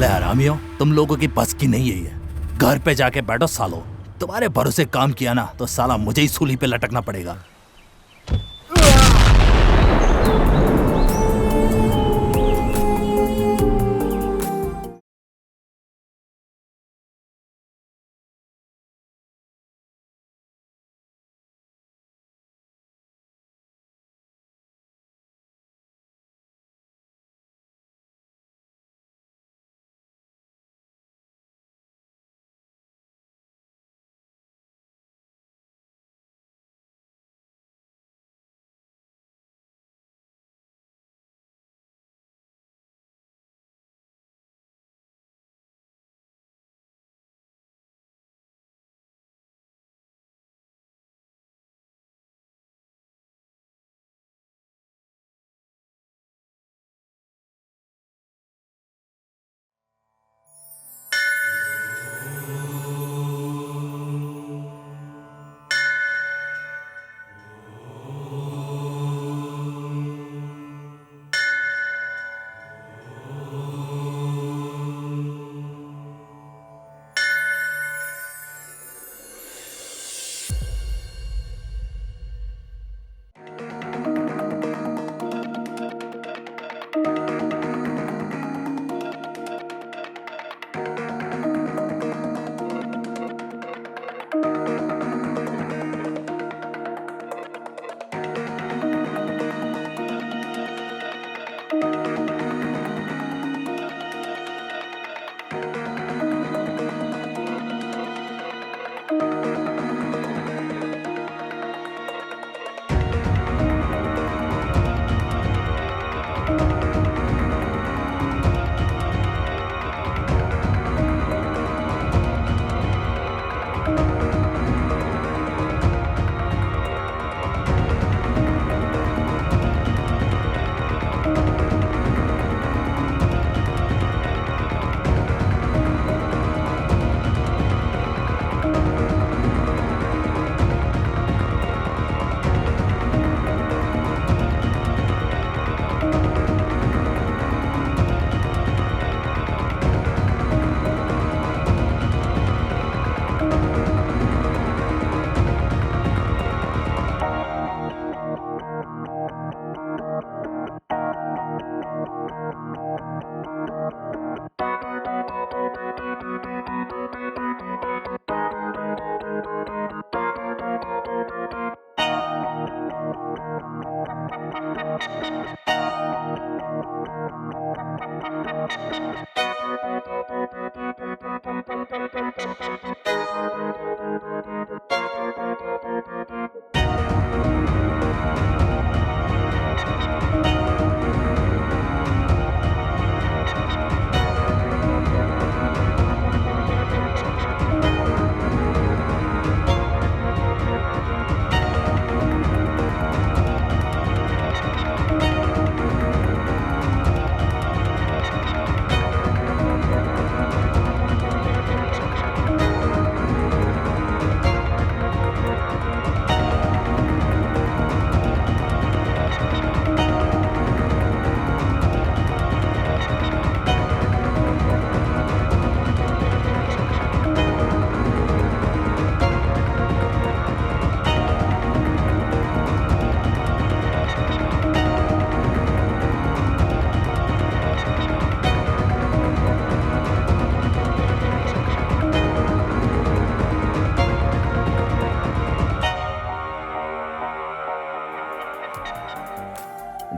साले हरामियों, तुम लोगों की बस की नहीं है ये। घर पे जाके बैठो सालो। तुम्हारे भरोसे काम किया ना तो साला मुझे ही सूली पे लटकना पड़ेगा।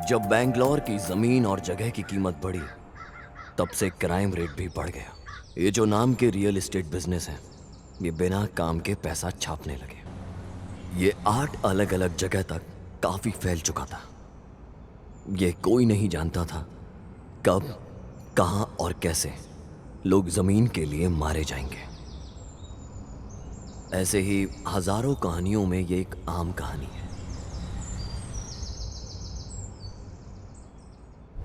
जब बेंगलोर की जमीन और जगह की कीमत बढ़ी, तब से क्राइम रेट भी बढ़ गया। ये जो नाम के रियल एस्टेट बिजनेस हैं, ये बिना काम के पैसा छापने लगे। ये 8 अलग अलग जगह तक काफी फैल चुका था। ये कोई नहीं जानता था कब, कहां और कैसे लोग जमीन के लिए मारे जाएंगे। ऐसे ही हजारों कहानियों में ये एक आम कहानी है।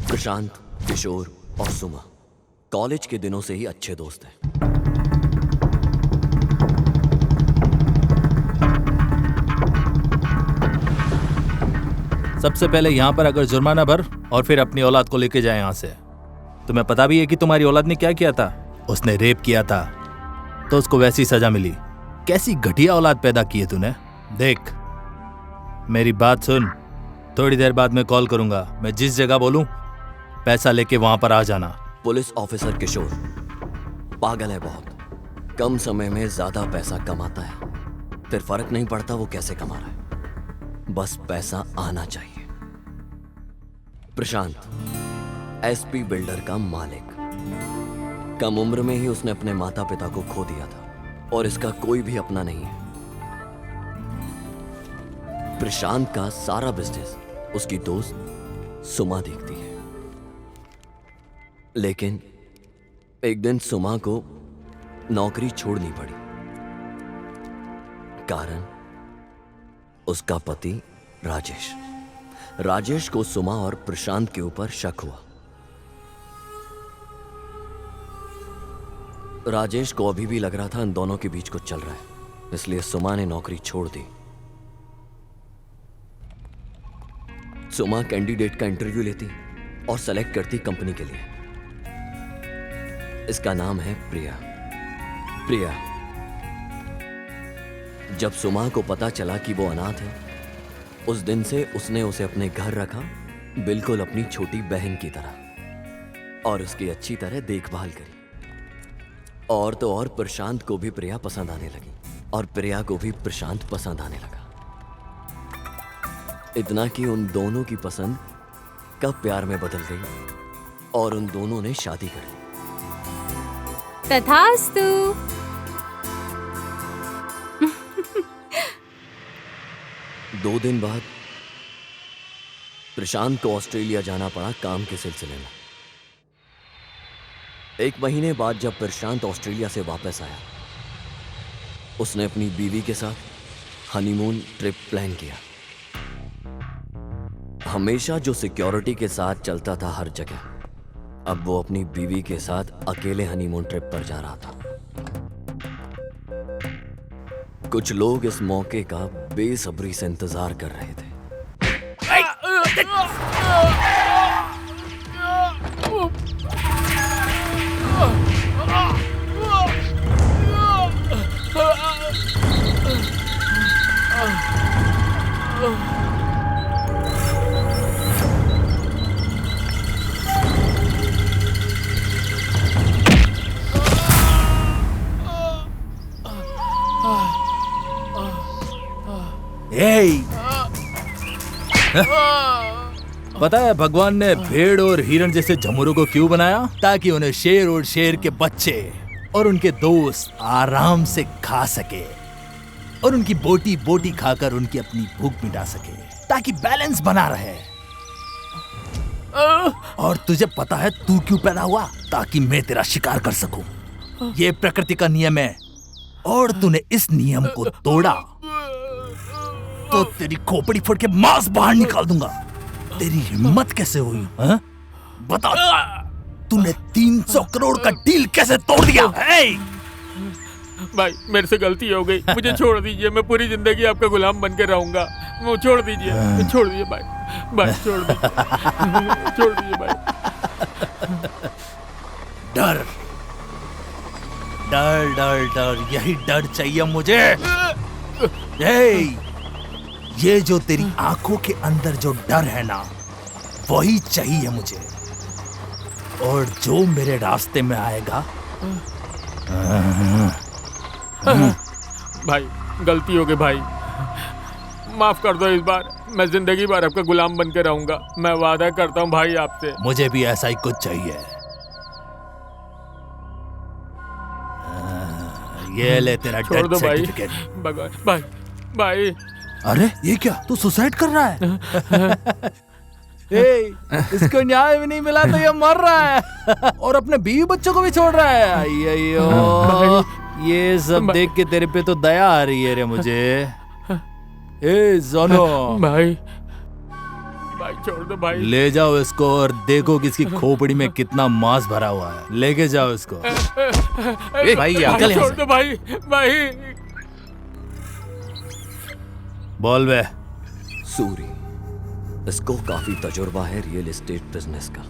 प्रशांत, किशोर और सुमा कॉलेज के दिनों से ही अच्छे दोस्त हैं। सबसे पहले यहाँ पर अगर जुर्माना भर और फिर अपनी औलाद को लेके जाए यहाँ से। तुम्हें पता भी है कि तुम्हारी औलाद ने क्या किया था? उसने रेप किया था तो उसको वैसी सजा मिली। कैसी घटिया औलाद पैदा की है तूने। देख मेरी बात सुन, थोड़ी देर बाद मैं कॉल करूंगा। मैं जिस जगह बोलूं पैसा लेके वहां पर आ जाना। पुलिस ऑफिसर किशोर पागल है बहुत। कम समय में ज्यादा पैसा कमाता है, फिर फर्क नहीं पड़ता वो कैसे कमा रहा है, बस पैसा आना चाहिए। प्रशांत एसपी बिल्डर का मालिक। कम उम्र में ही उसने अपने माता पिता को खो दिया था और इसका कोई भी अपना नहीं है। प्रशांत का सारा बिजनेस उसकी दोस्त सुमा देखती है। लेकिन एक दिन सुमा को नौकरी छोड़नी पड़ी। कारण उसका पति राजेश को सुमा और प्रशांत के ऊपर शक हुआ। राजेश को अभी भी लग रहा था इन दोनों के बीच कुछ चल रहा है, इसलिए सुमा ने नौकरी छोड़ दी। सुमा कैंडिडेट का इंटरव्यू लेती और सेलेक्ट करती कंपनी के लिए। इसका नाम है प्रिया। जब सुमा को पता चला कि वो अनाथ है, उस दिन से उसने उसे अपने घर रखा, बिल्कुल अपनी छोटी बहन की तरह, और उसकी अच्छी तरह देखभाल करी। और तो और प्रशांत को भी प्रिया पसंद आने लगी और प्रिया को भी प्रशांत पसंद आने लगा। इतना कि उन दोनों की पसंद कब प्यार में बदल गई और उन दोनों ने शादी कर ली। तथास्तु। 2 दिन बाद प्रशांत को ऑस्ट्रेलिया जाना पड़ा काम के सिलसिले में। 1 महीने बाद जब प्रशांत ऑस्ट्रेलिया से वापस आया, उसने अपनी बीवी के साथ हनीमून ट्रिप प्लान किया। हमेशा जो सिक्योरिटी के साथ चलता था हर जगह, अब वो अपनी बीवी के साथ अकेले हनीमून ट्रिप पर जा रहा था। कुछ लोग इस मौके का बेसब्री से इंतजार कर रहे थे। पता है भगवान ने भेड़ और हिरण जैसे झमुरों को क्यों बनाया? ताकि उन्हें शेर और शेर के बच्चे और उनके दोस्त आराम से खा सके और उनकी बोटी बोटी खाकर उनकी अपनी भूख मिटा सके, ताकि बैलेंस बना रहे। और तुझे पता है तू क्यों पैदा हुआ? ताकि मैं तेरा शिकार कर सकूं। ये प्रकृति का नियम है और तूने इस नियम को तोड़ा तो तेरी खोपड़ी फोड़ के मांस बाहर निकाल दूंगा। तेरी हिम्मत कैसे हुई? हा? बता, तूने 300 करोड़ का डील कैसे तोड़ दिया? भाई मेरे से गलती हो गई, मुझे छोड़ दीजिए। मैं पूरी जिंदगी आपका गुलाम बन के रहूंगा। वो छोड़ दीजिए भाई, छोड़ दीजिए, छोड़ दीजिए भाई। डर डर डर डर, यही डर चाहिए मुझे। ये जो तेरी आंखों के अंदर जो डर है ना, वही चाहिए मुझे। और जो मेरे रास्ते में आएगा। भाई गलती हो गई भाई, माफ कर दो। इस बार मैं जिंदगी भर आपका गुलाम बन के रहूंगा। मैं वादा करता हूँ भाई आपसे। मुझे भी ऐसा ही कुछ चाहिए। ये ले तेरा छोड़ डेथ दो भाई। सर्टिफिकेट। भाई अरे ये क्या, तू सुसाइड कर रहा है? इसको न्याय भी नहीं मिला तो ये मर रहा है और अपने बीवी बच्चों को भी छोड़ रहा है। अय्यो, ये सब देख के तेरे पे तो दया आ रही है रे मुझे। जोनो भाई छोड़ दो भाई। ले जाओ इसको और देखो कि इसकी खोपड़ी में कितना मांस भरा हुआ है। लेके जाओ इसको। भाई छोड़ दो भाई। बोल बे। सूरी, इसको काफी तजुर्बा है रियल एस्टेट बिजनेस का,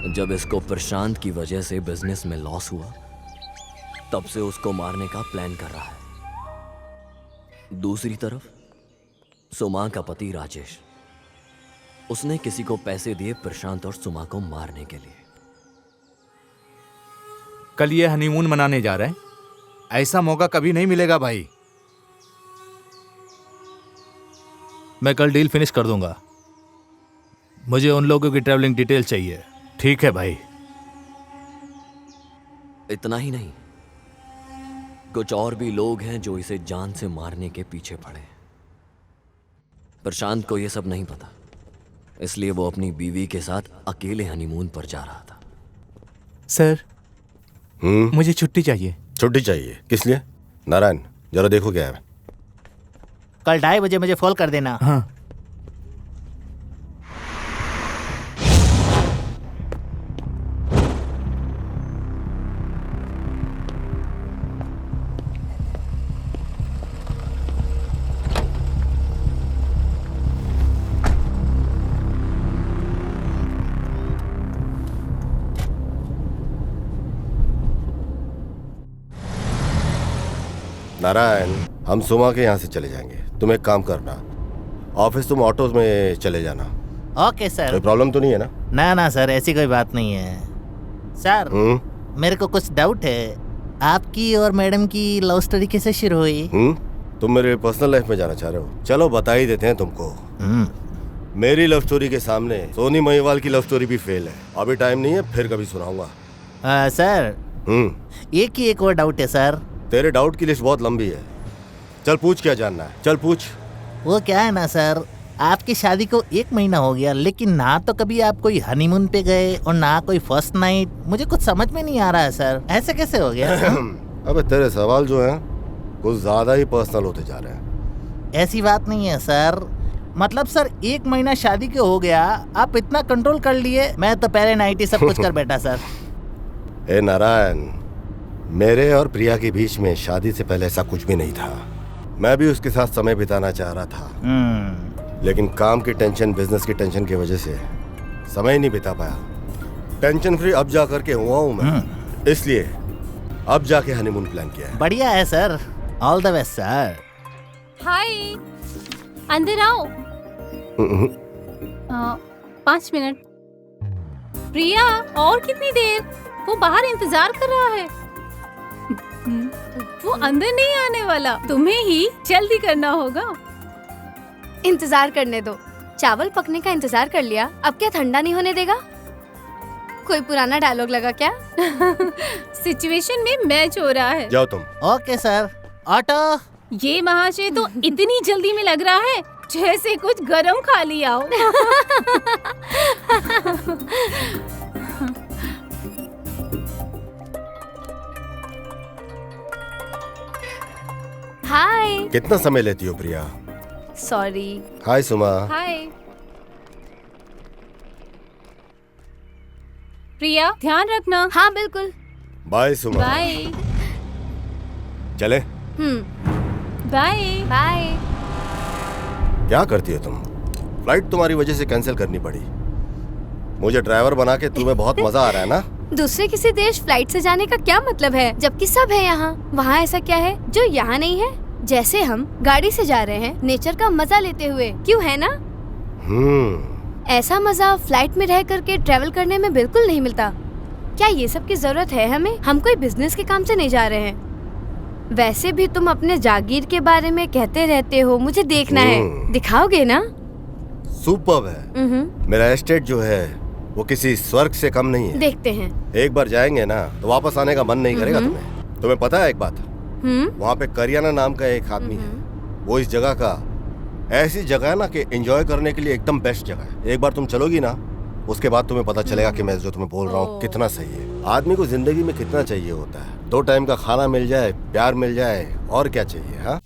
जब इसको प्रशांत की वजह से बिजनेस में लॉस हुआ, तब से उसको मारने का प्लान कर रहा है। दूसरी तरफ सुमा का पति राजेश, उसने किसी को पैसे दिए प्रशांत और सुमा को मारने के लिए। कल ये हनीमून मनाने जा रहे हैं, ऐसा मौका कभी नहीं मिलेगा भाई। मैं कल डील फिनिश कर दूंगा। मुझे उन लोगों की ट्रैवलिंग डिटेल चाहिए। ठीक है भाई। इतना ही नहीं, कुछ और भी लोग हैं जो इसे जान से मारने के पीछे पड़े हैं। प्रशांत को यह सब नहीं पता, इसलिए वो अपनी बीवी के साथ अकेले हनीमून पर जा रहा था। सर, मुझे छुट्टी चाहिए। छुट्टी चाहिए? किस लिए? नारायण, जरा देखो क्या है। कल 2:30 बजे मुझे फोन कर देना। हाँ। नारायण, हम सुमा के यहाँ से चले जाएंगे। तुम एक काम करना, ऑफिस तुम ऑटो में चले जाना। Okay sir. कोई प्रॉब्लम तो नहीं है ना? ना ना सर, ऐसी कोई बात नहीं है सर। मेरे को कुछ डाउट है, आपकी और मैडम की लव स्टोरी कैसे शुरू हुई? तुम मेरे पर्सनल लाइफ में जाना चाह रहे हो? चलो बता ही देते हैं तुमको। मेरी लव स्टोरी के सामने सोनी महिवाल की लव स्टोरी भी फेल है। अभी टाइम नहीं है, फिर कभी सुनाऊंगा। सर, एक ही एक और डाउट है सर। तेरे डाउट की लिस्ट बहुत लंबी है। चल पूछ, क्या जानना है? चल पूछ। वो क्या है ना सर, आपकी शादी को 1 महीना हो गया, लेकिन ना तो कभी आप कोई हनीमून पे गए और ना कोई फर्स्ट नाइट। मुझे कुछ समझ में नहीं आ रहा है सर, ऐसे कैसे हो गया? अबे तेरे सवाल जो हैं कुछ ज्यादा ही पर्सनल होते जा रहे हैं। ऐसी बात नहीं है सर, मतलब सर 1 महीना शादी के हो गया, आप इतना कंट्रोल कर लिए। मैं तो पहले नाइट ही सब कुछ कर बैठा सर। ए नारायण, मेरे और प्रिया के बीच में शादी से पहले ऐसा कुछ भी नहीं था। मैं भी उसके साथ समय बिताना चाह रहा था, लेकिन काम की टेंशन, बिजनेस की टेंशन की वजह से समय नहीं बिता पाया। टेंशन फ्री अब जा करके हुआ हूँ मैं, इसलिए अब जाके हनीमून प्लान किया है। बढ़िया है sir, all the best sir. Hi, अंदर आओ। 5 मिनट। प्रिया, और कितनी देर? वो बाहर इंतजार कर रहा है। वो अंदर नहीं आने वाला, तुम्हें ही जल्दी करना होगा। इंतजार करने दो, चावल पकने का इंतजार कर लिया, अब क्या ठंडा नहीं होने देगा? कोई पुराना डायलॉग लगा क्या? सिचुएशन में मैच हो रहा है। जाओ तुम। Okay sir. ऑटो। ये महाशय तो इतनी जल्दी में लग रहा है जैसे कुछ गरम खा लिया हो। हाय। कितना समय लेती हो प्रिया? सॉरी। हाय सुमा। हाय प्रिया, ध्यान रखना। हाँ बिल्कुल। बाय सुमा। बाय। चले? Bye bye. क्या करती हो तुम? फ्लाइट तुम्हारी वजह से कैंसिल करनी पड़ी। मुझे ड्राइवर बना के तुम्हें बहुत मजा आ रहा है ना? दूसरे किसी देश फ्लाइट से जाने का क्या मतलब है, जबकि सब है यहाँ। वहाँ ऐसा क्या है जो यहाँ नहीं है? जैसे हम गाड़ी से जा रहे हैं नेचर का मजा लेते हुए, क्यों है ना? ऐसा मजा फ्लाइट में रह करके ट्रेवल करने में बिल्कुल नहीं मिलता। क्या ये सब की जरूरत है हमें? हम कोई बिजनेस के काम से नहीं जा रहे हैं। वैसे भी तुम अपने जागीर के बारे में कहते रहते हो, मुझे देखना है। दिखाओगे ना? सुपर्ब है। मेरा एस्टेट जो है वो किसी स्वर्ग से कम नहीं है। देखते हैं। एक बार जाएंगे ना तो वापस आने का मन नहीं करेगा तुम्हें। तुम्हें पता है एक बात, वहाँ पे करियाना नाम का एक आदमी है, वो इस जगह का ऐसी जगह है ना कि एंजॉय करने के लिए एकदम बेस्ट जगह है। एक बार तुम चलोगी ना, उसके बाद तुम्हें पता चलेगा कि मैं जो तुम्हें बोल रहा हूँ कितना सही है। आदमी को जिंदगी में कितना चाहिए होता है? 2 टाइम का खाना मिल जाए, प्यार मिल जाए, और क्या चाहिए? हाँ,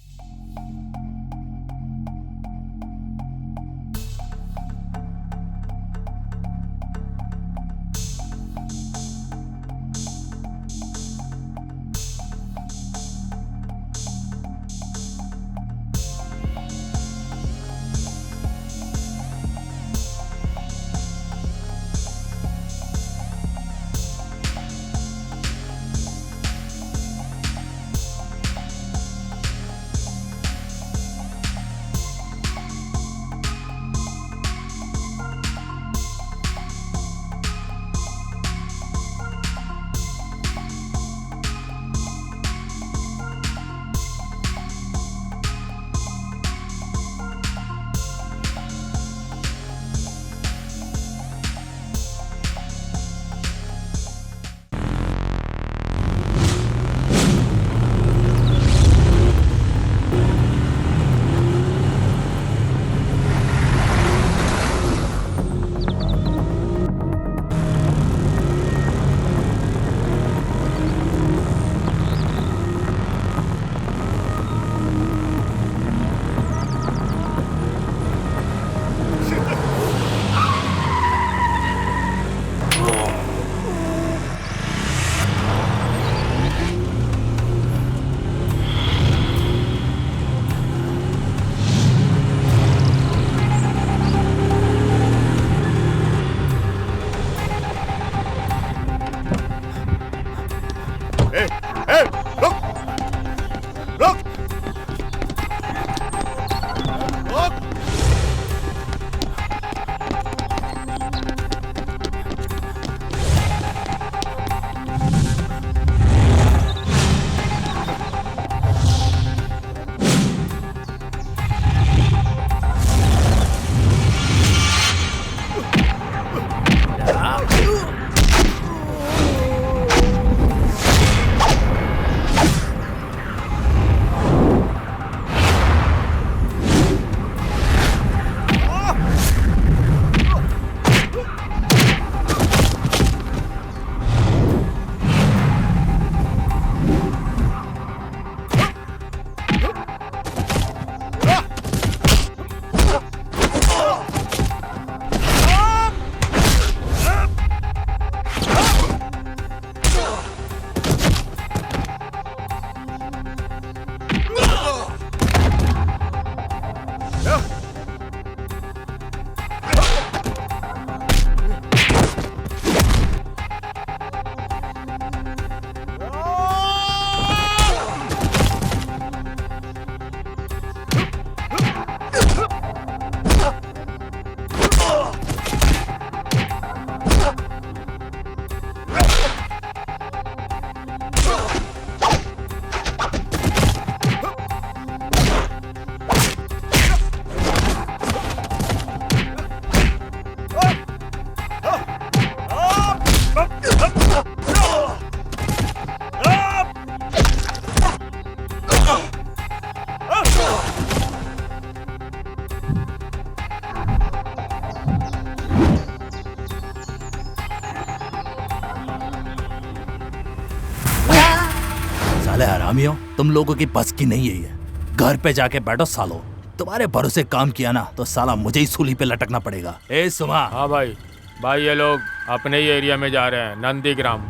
साले हरामियों, तुम लोगों की बस की नहीं है ये। घर पे जाके बैठो सालो। तुम्हारे भरोसे काम किया ना तो साला मुझे ही सूली पे लटकना पड़ेगा। ए सुमा। हाँ भाई, भाई ये लोग अपने ही एरिया में जा रहे हैं, नंदीग्राम।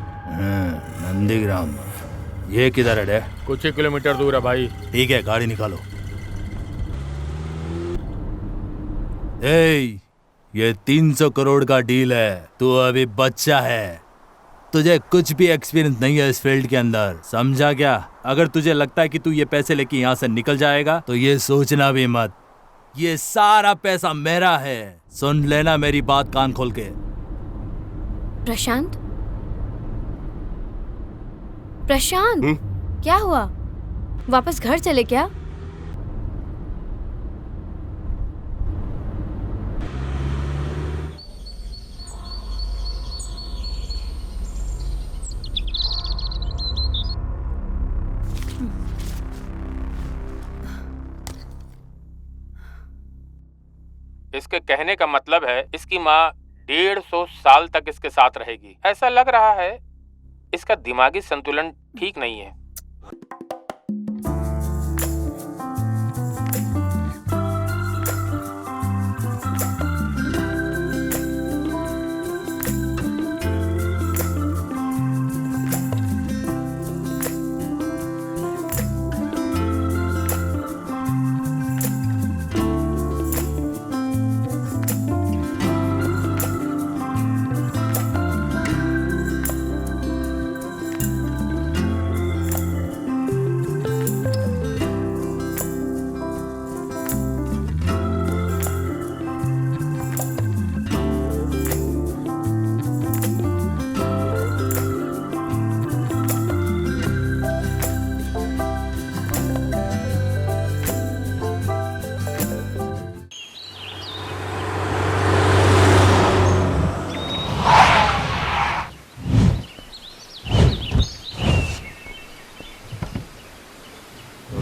नंदीग्राम, ये किधर है? कुछ ही किलोमीटर दूर है भाई। ठीक है, गाड़ी निकालो। ए, ये 300 करोड़ का डील है। तू अभी बच्चा है, तुझे कुछ भी एक्सपीरियंस नहीं है इस फील्ड के अंदर, समझा क्या? अगर तुझे लगता है कि तू ये पैसे लेके यहाँ से निकल जाएगा तो ये सोचना भी मत, ये सारा पैसा मेरा है। सुन लेना मेरी बात कान खोल के। प्रशांत, प्रशांत, क्या हुआ? वापस घर चले क्या? इसके कहने का मतलब है इसकी माँ 150 साल तक इसके साथ रहेगी। ऐसा लग रहा है इसका दिमागी संतुलन ठीक नहीं है।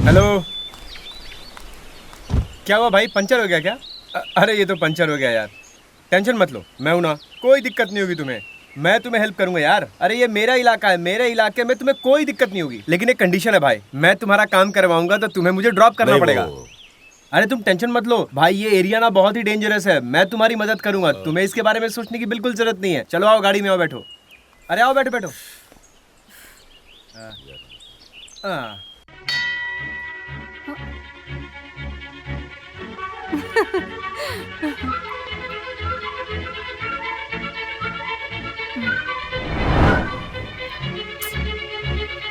हेलो, क्या हुआ भाई? पंचर हो गया क्या? अरे ये तो पंचर हो गया यार। टेंशन मत लो, मैं हूं ना, कोई दिक्कत नहीं होगी तुम्हें। मैं तुम्हें हेल्प करूंगा यार। अरे ये मेरा इलाका है, मेरे इलाके में तुम्हें कोई दिक्कत नहीं होगी। लेकिन एक कंडीशन है भाई, मैं तुम्हारा काम करवाऊंगा तो तुम्हें मुझे ड्रॉप करना पड़ेगा। अरे तुम टेंशन मत लो भाई, ये एरिया ना बहुत ही डेंजरस है। मैं तुम्हारी मदद करूंगा, तुम्हें इसके बारे में सोचने की बिल्कुल जरूरत नहीं है। चलो आओ, गाड़ी में आओ, बैठो। अरे आओ, बैठो बैठो।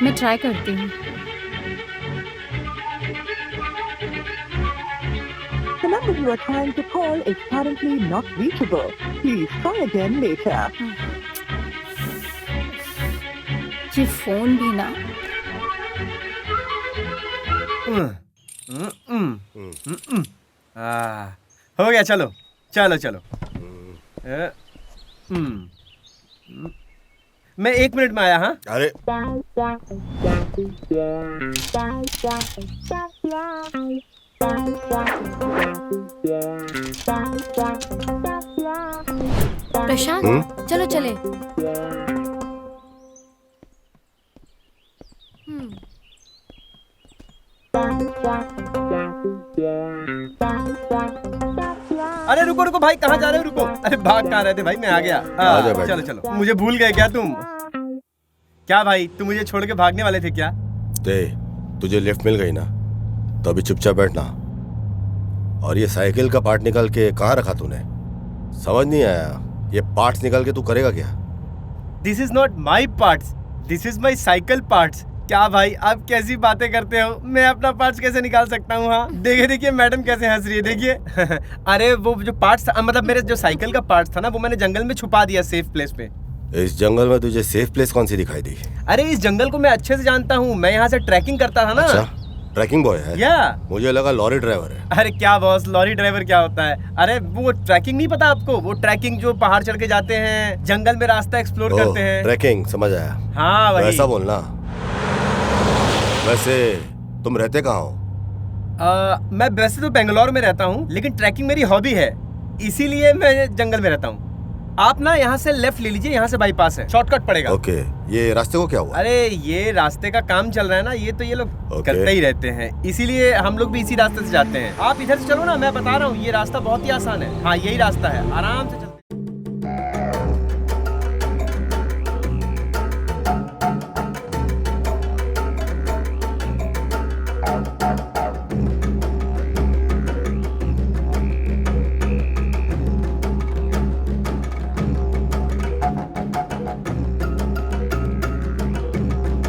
मैं ट्राई करती हूँ। The number you are trying to call is currently not reachable. Please try again later. ये फोन भी ना। हो गया, चलो चलो चलो। मैं 1 मिनट में आया। हाँ, अरे प्रशांत, चलो चले। अरे रुको रुको भाई, कहाँ जा रहे हो? रुको। अरे भाग कहाँ रहे थे भाई? मैं आ गया। चलो चलो, मुझे भूल गए क्या तुम? क्या भाई, तुम मुझे छोड़ के भागने वाले थे क्या? तुझे लिफ्ट मिल गई ना, तो अभी चुपचाप बैठना। और ये साइकिल का पार्ट निकाल के कहाँ रखा तूने? समझ नहीं आया, ये पार्ट्स निकाल के तू करेगा क्या? This is not my parts, this is my cycle parts. क्या भाई, आप कैसी बातें करते हो? मैं अपना पार्ट्स कैसे निकाल सकता हूँ? हाँ देखिए देखिए, मैडम कैसे हंस रही है, देखिए। अरे वो जो पार्ट्स, मतलब मेरे जो साइकिल का पार्ट्स था ना, वो मैंने जंगल में छुपा दिया, सेफ प्लेस पे। इस जंगल में तुझे सेफ प्लेस कौन सी दिखाई दी? अरे इस जंगल को मैं अच्छे से जानता हूँ, मैं यहाँ से ट्रैकिंग करता था ना। अच्छा, ट्रैकिंग बॉय है? या मुझे लगा लॉरी ड्राइवर है। अरे क्या बॉस, लॉरी ड्राइवर क्या होता है? अरे वो ट्रैकिंग नहीं पता आपको? वो ट्रैकिंग जो पहाड़ चढ़ के जाते हैं, जंगल में रास्ता एक्सप्लोर करते हैं। ट्रैकिंग, समझ आया। हाँ वही। ऐसा बोलना। वैसे तुम रहते कहाँ हो? मैं वैसे तो बेंगलोर में रहता हूँ, लेकिन ट्रैकिंग मेरी हॉबी है, इसीलिए मैं जंगल में रहता हूँ। आप ना यहाँ से लेफ्ट ले लीजिए, यहाँ से बाईपास है, शॉर्टकट पड़ेगा। ओके, ये रास्ते को क्या हुआ? अरे ये रास्ते का काम चल रहा है ना, ये तो ये लोग करते ही रहते हैं, इसीलिए हम लोग भी इसी रास्ते से जाते हैं। आप इधर से चलो ना, मैं बता रहा हूँ ये रास्ता बहुत ही आसान है। हाँ यही रास्ता है, आराम से चलते।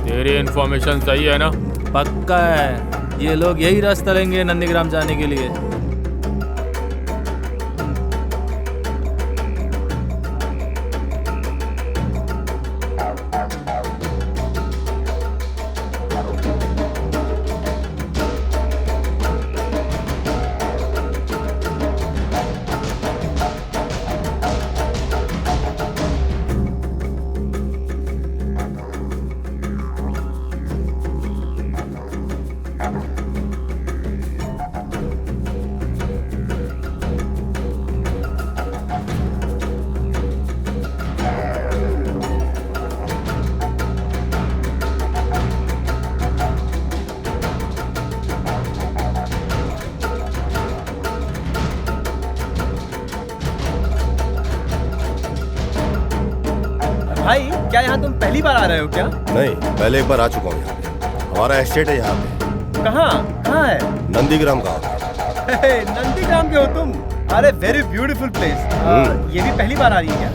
तेरी इन्फॉर्मेशन सही है ना? पक्का है, ये लोग यही रास्ता लेंगे नंदीग्राम जाने के लिए। भाई क्या यहाँ तुम पहली बार आ रहे हो क्या? नहीं, पहले एक बार आ चुका हूँ यहाँ पे। हमारा एस्टेट है यहाँ पे। कहाँ कहाँ है? नंदीग्राम का। नंदीग्राम के हो तुम? अरे वेरी ब्यूटीफुल प्लेस। ये भी पहली बार आ रही है क्या?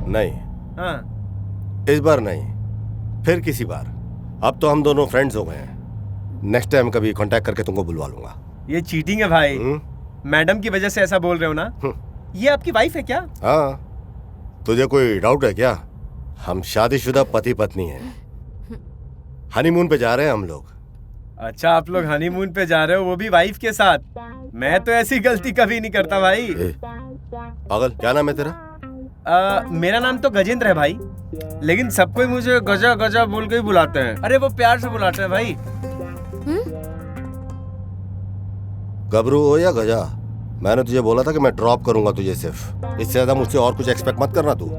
नहीं, हाँ इस बार नहीं, फिर किसी बार। अब तो हम दोनों फ्रेंड्स हो गए हैं। नेक्स्ट टाइम कभी कांटेक्ट करके तुमको बुलवा लूंगा। ये चीटिंग है भाई। मैडम की वजह से ऐसा बोल रहे हो ना? ये आपकी वाइफ है क्या? हाँ, तुझे कोई डाउट है क्या? हम शादीशुदा पति पत्नी हैं। हनीमून पे जा रहे हैं हम लोग। अच्छा, आप लोग हनीमून पे जा रहे हो, वो भी वाइफ के साथ? मैं तो ऐसी गलती कभी नहीं करता भाई। पागल, क्या नाम है तेरा? मेरा नाम तो गजेंद्र है भाई, लेकिन सब कोई मुझे गजा गजा बोल के ही बुलाते हैं। अरे वो प्यार से बुलाते हैं भाई। गबरू हो या गजा, मैंने तुझे बोला था कि मैं ड्रॉप करूंगा तुझे सिर्फ। इससे ज्यादा मुझसे और कुछ एक्सपेक्ट मत करना तू।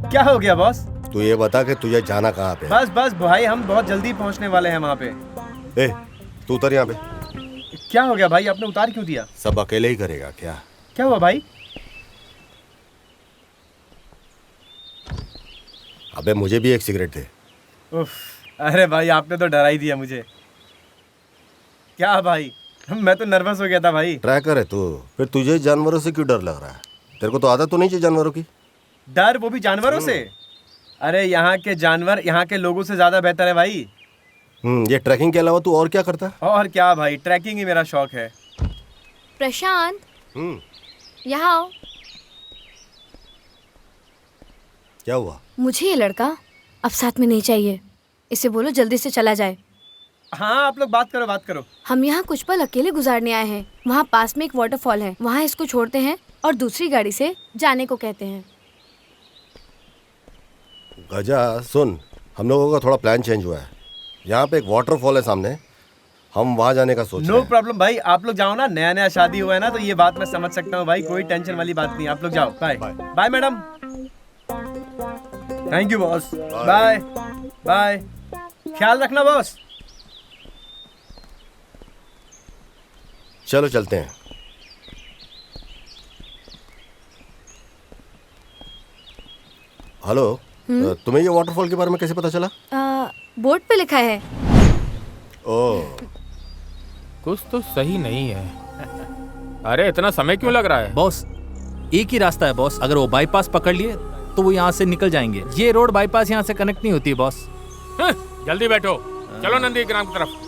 क्या हो गया बॉस? तू ये बता कि तुझे जाना कहाँ पे? बस बस भाई, हम बहुत जल्दी पहुंचने वाले हैं वहाँ पे। ए, तू उतर यहाँ पे। क्या हो गया भाई, आपने उतार क्यों दिया? सब अकेले ही करेगा क्या? क्या हुआ भाई? अबे मुझे भी एक सिगरेट दे। उफ, अरे भाई आपने तो डरा ही दिया मुझे। क्या भाई, मैं तो नर्वस हो गया था भाई। ट्रैकर है तू, फिर तुझे जानवरों से क्यों डर लग रहा है? तेरे को तो आदत तो नहीं चाहिए जानवरों की। डर, वो भी जानवरों से? अरे यहाँ के जानवर यहाँ के लोगों से ज्यादा बेहतर है भाई। ये ट्रैकिंग के अलावा तू और क्या करता है? और क्या भाई, ट्रैकिंग ही मेरा शौक है। प्रशांत, यहाँ आओ। क्या हुआ? मुझे ये लड़का अब साथ में नहीं चाहिए। इसे बोलो जल्दी से चला जाए। हाँ आप लोग बात करो बात करो। हम यहाँ कुछ पल अकेले गुजारने आए हैं। वहाँ पास में एक वाटरफॉल है, वहाँ इसको छोड़ते हैं और दूसरी गाड़ी से जाने को कहते हैं। गजा सुन, हम लोगों का थोड़ा प्लान चेंज हुआ है। यहाँ पे एक वाटरफॉल है सामने, हम वहाँ जाने का सोच रहे हैं। नो प्रॉब्लम भाई, आप लोग जाओ ना, नया नया शादी हुआ है ना, तो ये बात मैं समझ सकता हूँ भाई, कोई टेंशन वाली बात नहीं। आप लोग जाओ। Bye bye madam. Thank you boss. Bye bye, ख्याल रखना बॉस। चलो चलते हैं। हेलो, तुम्हें ये वाटरफॉल के बारे में कैसे पता चला? बोर्ड पे लिखा है। ओह, कुछ तो सही नहीं है। अरे इतना समय क्यों लग रहा है? बॉस, एक ही रास्ता है बॉस। अगर वो बाईपास पकड़ लिए तो वो यहाँ से निकल जाएंगे। ये रोड बाईपास यहाँ से कनेक्ट नहीं होती है बॉस। जल्दी बैठो, चलो नंदीग्राम की तरफ।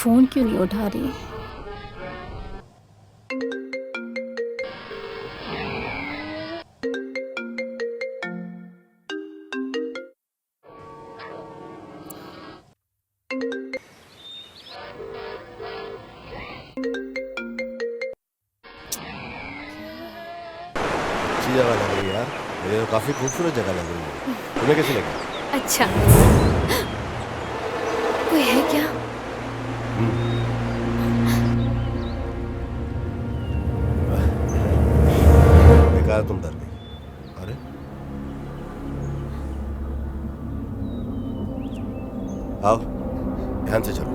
फोन क्यों नहीं उठा रही? अच्छी जगह लग रही है यार, मुझे तो काफी खूबसूरत जगह लग रही है। तुम्हें कैसी लगी? अच्छा, कोई है क्या? बेकार तुम डर गई। अरे आओ, ध्यान से चलो।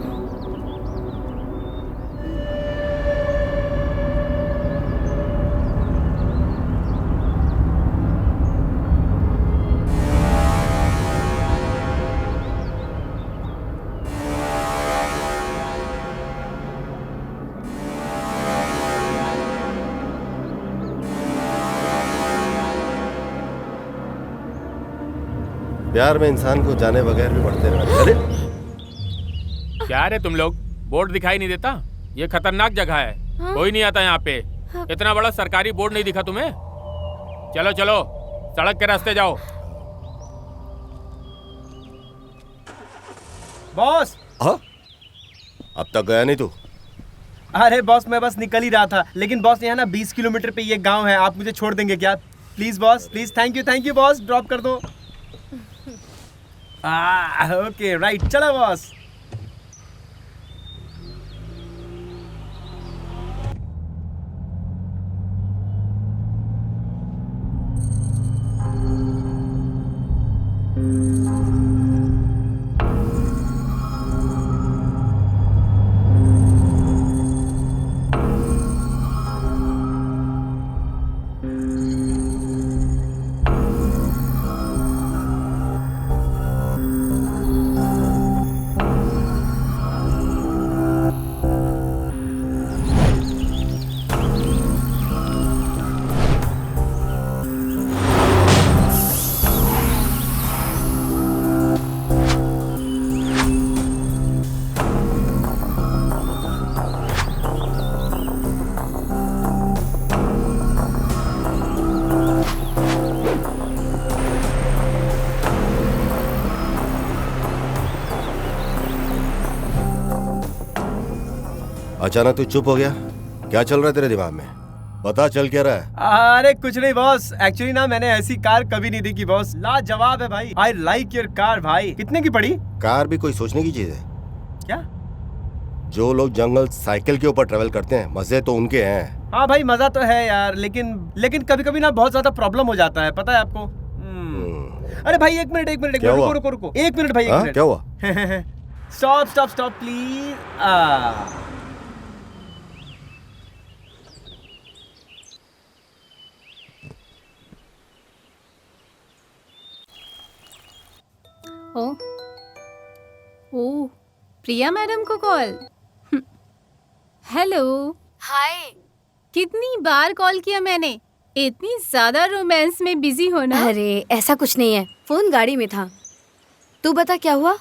प्यार में इंसान को जाने बगैर भी बढ़ते रहते। अरे क्या रे तुम लोग, बोर्ड दिखाई नहीं देता? ये खतरनाक जगह है। हाँ? कोई नहीं आता यहाँ पे। इतना बड़ा सरकारी बोर्ड नहीं दिखा तुम्हें? चलो चलो, सड़क के रास्ते जाओ। बॉस। हाँ? अब तक गया नहीं तू? अरे बॉस, मैं बस निकल ही रहा था, लेकिन बॉस यहाँ ना 20 किलोमीटर पे ये गांव है, आप मुझे छोड़ देंगे क्या? Please boss, please. Thank you boss, drop कर दो। ओके राइट, चलो बॉस। अचानक तू चुप हो गया, क्या चल रहा है तेरे दिमाग में? पता चल क्या रहा है? अरे कुछ नहीं बॉस, एक्चुअली ना मैंने ऐसी कार कभी नहीं देखी बॉस, लाजवाब है भाई। आई लाइक योर कार भाई। कितने की पड़ी? कार भी कोई सोचने की चीज है क्या? जो लोग जंगल साइकिल के ऊपर ट्रेवल करते हैं, मजे तो उनके हैं। हाँ भाई, मजा तो है यार, लेकिन कभी कभी ना बहुत ज्यादा प्रॉब्लम हो जाता है, पता है आपको? अरे भाई एक मिनट रुको। एक मिनट भाई, एक मिनट। क्या हुआ? Stop please. ओ, प्रिया मैडम को कॉल। हेलो। हाय। कितनी बार कॉल किया मैंने, इतनी ज्यादा रोमांस में बिजी हो ना? अरे ऐसा कुछ नहीं है, फोन गाड़ी में था। तू बता क्या हुआ?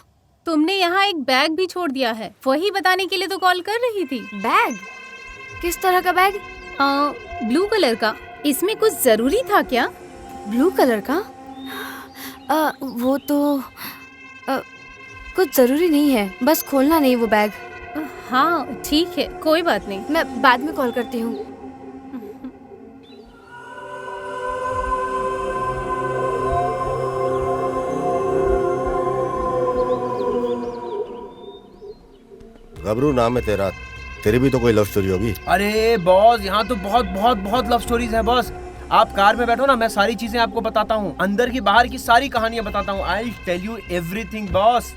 तुमने यहाँ एक बैग भी छोड़ दिया है, वही बताने के लिए तो कॉल कर रही थी। बैग? किस तरह का बैग? ब्लू कलर का। इसमें कुछ जरूरी था क्या? ब्लू कलर का? वो तो कुछ जरूरी नहीं है, बस खोलना नहीं वो बैग। हाँ ठीक है, कोई बात नहीं, मैं बाद में कॉल करती हूँ। गबरू नाम है तेरा, तेरी भी तो कोई लव स्टोरी होगी। अरे बॉस, यहाँ तो बहुत लव स्टोरीज है बॉस। आप कार में बैठो ना, मैं सारी चीजें आपको बताता हूँ, अंदर की बाहर की सारी कहानियां बताता हूँ। I tell you everything boss.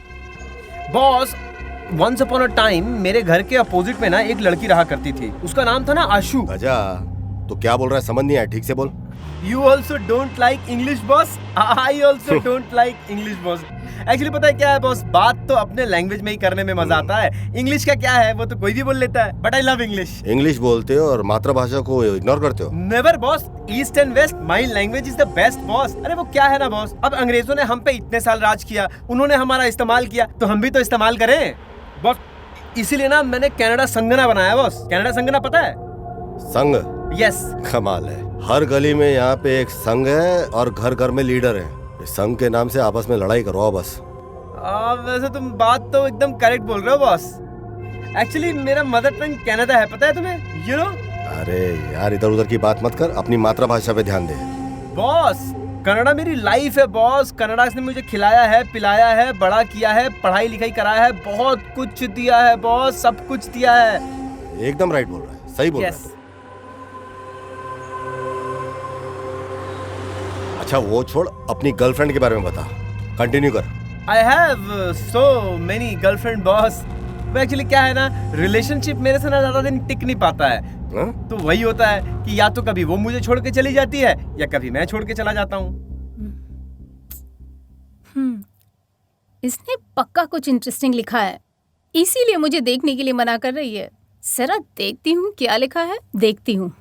Once upon a time मेरे घर के अपोजिट में ना एक लड़की रहा करती थी, उसका नाम था ना आशु। अच्छा, तो क्या बोल रहा है समझ नहीं आया, ठीक से बोल। You also don't like English boss? I also don't like English boss. Actually पता है क्या है बॉस, बात तो अपने लैंग्वेज में ही करने में मजा आता है। इंग्लिश का क्या है, वो तो कोई भी बोल लेता है, but I love English. English बोलते हो और मातृभाषा को इग्नोर करते हो? Never boss, east and west, my language is the best boss. अरे वो क्या है ना बॉस, अब अंग्रेजों ने हम पे इतने साल राज किया, उन्होंने हमारा इस्तेमाल किया, तो हम भी तो इस्तेमाल करें बॉस। इसीलिए ना मैंने कनाडा संगना बनाया बॉस। कनाडा संगना पता है? संघ? यस। कमाल है, हर गली में यहाँ पे एक संघ है और घर घर में लीडर है। इस संघ के नाम से आपस में लड़ाई करवाओ बस। वैसे तुम बात तो एकदम करेक्ट बोल रहे हो बॉस। एक्चुअली मेरा मदर टंग कनाडा है, पता है तुम्हें? You know? अरे यार इधर उधर की बात मत कर, अपनी मातृभाषा पे ध्यान दे। बॉस कनाडा मेरी लाइफ है बॉस। कनाडा ने मुझे खिलाया है, पिलाया है, बड़ा किया है, पढ़ाई लिखाई कराया है, बहुत कुछ दिया है बॉस, सब कुछ दिया है। एकदम राइट बोल रहा है, सही बोल रहा है। अच्छा वो छोड़, अपनी गर्लफ्रेंड के बारे में बता, कंटिन्यू कर। I have so many girlfriend boss। वो एक्चुअली क्या है ना, रिलेशनशिप मेरे से ना ज्यादा दिन टिक नहीं पाता है। तो वही होता है कि या तो कभी वो मुझे छोड़ के चली जाती है या कभी मैं छोड़ के चला जाता हूँ। इसने पक्का कुछ इंटरेस्टिंग लिखा है, इसीलिए मुझे देखने के लिए मना कर रही है। जरा देखती हूँ क्या लिखा है, देखती हूँ।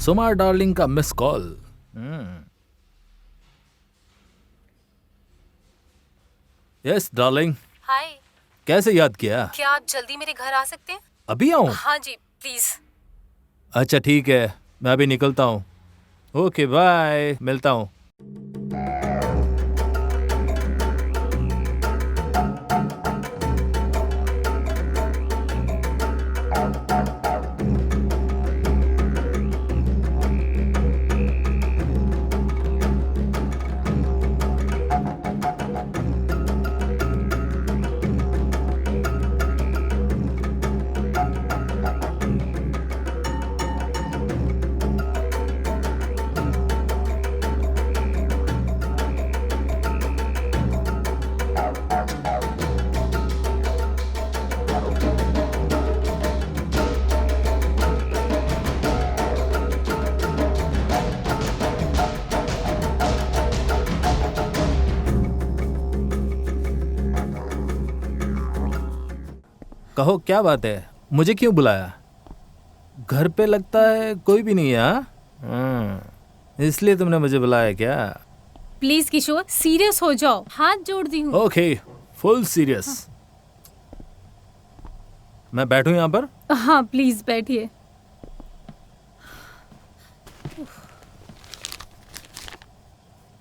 सुमा डार्लिंग का miss call. Yes darling. Hi. कैसे याद किया? क्या आप जल्दी मेरे घर आ सकते हैं? अभी आऊं? हाँ जी प्लीज। अच्छा ठीक है, मैं अभी निकलता हूँ। ओके बाय, मिलता हूँ। कहो क्या बात है, मुझे क्यों बुलाया? घर पे लगता है कोई भी नहीं है। हाँ, इसलिए तुमने मुझे बुलाया क्या? प्लीज किशोर सीरियस हो जाओ, हाथ जोड़ती हूँ। Okay full serious. मैं बैठूं यहाँ पर? हाँ प्लीज बैठिए।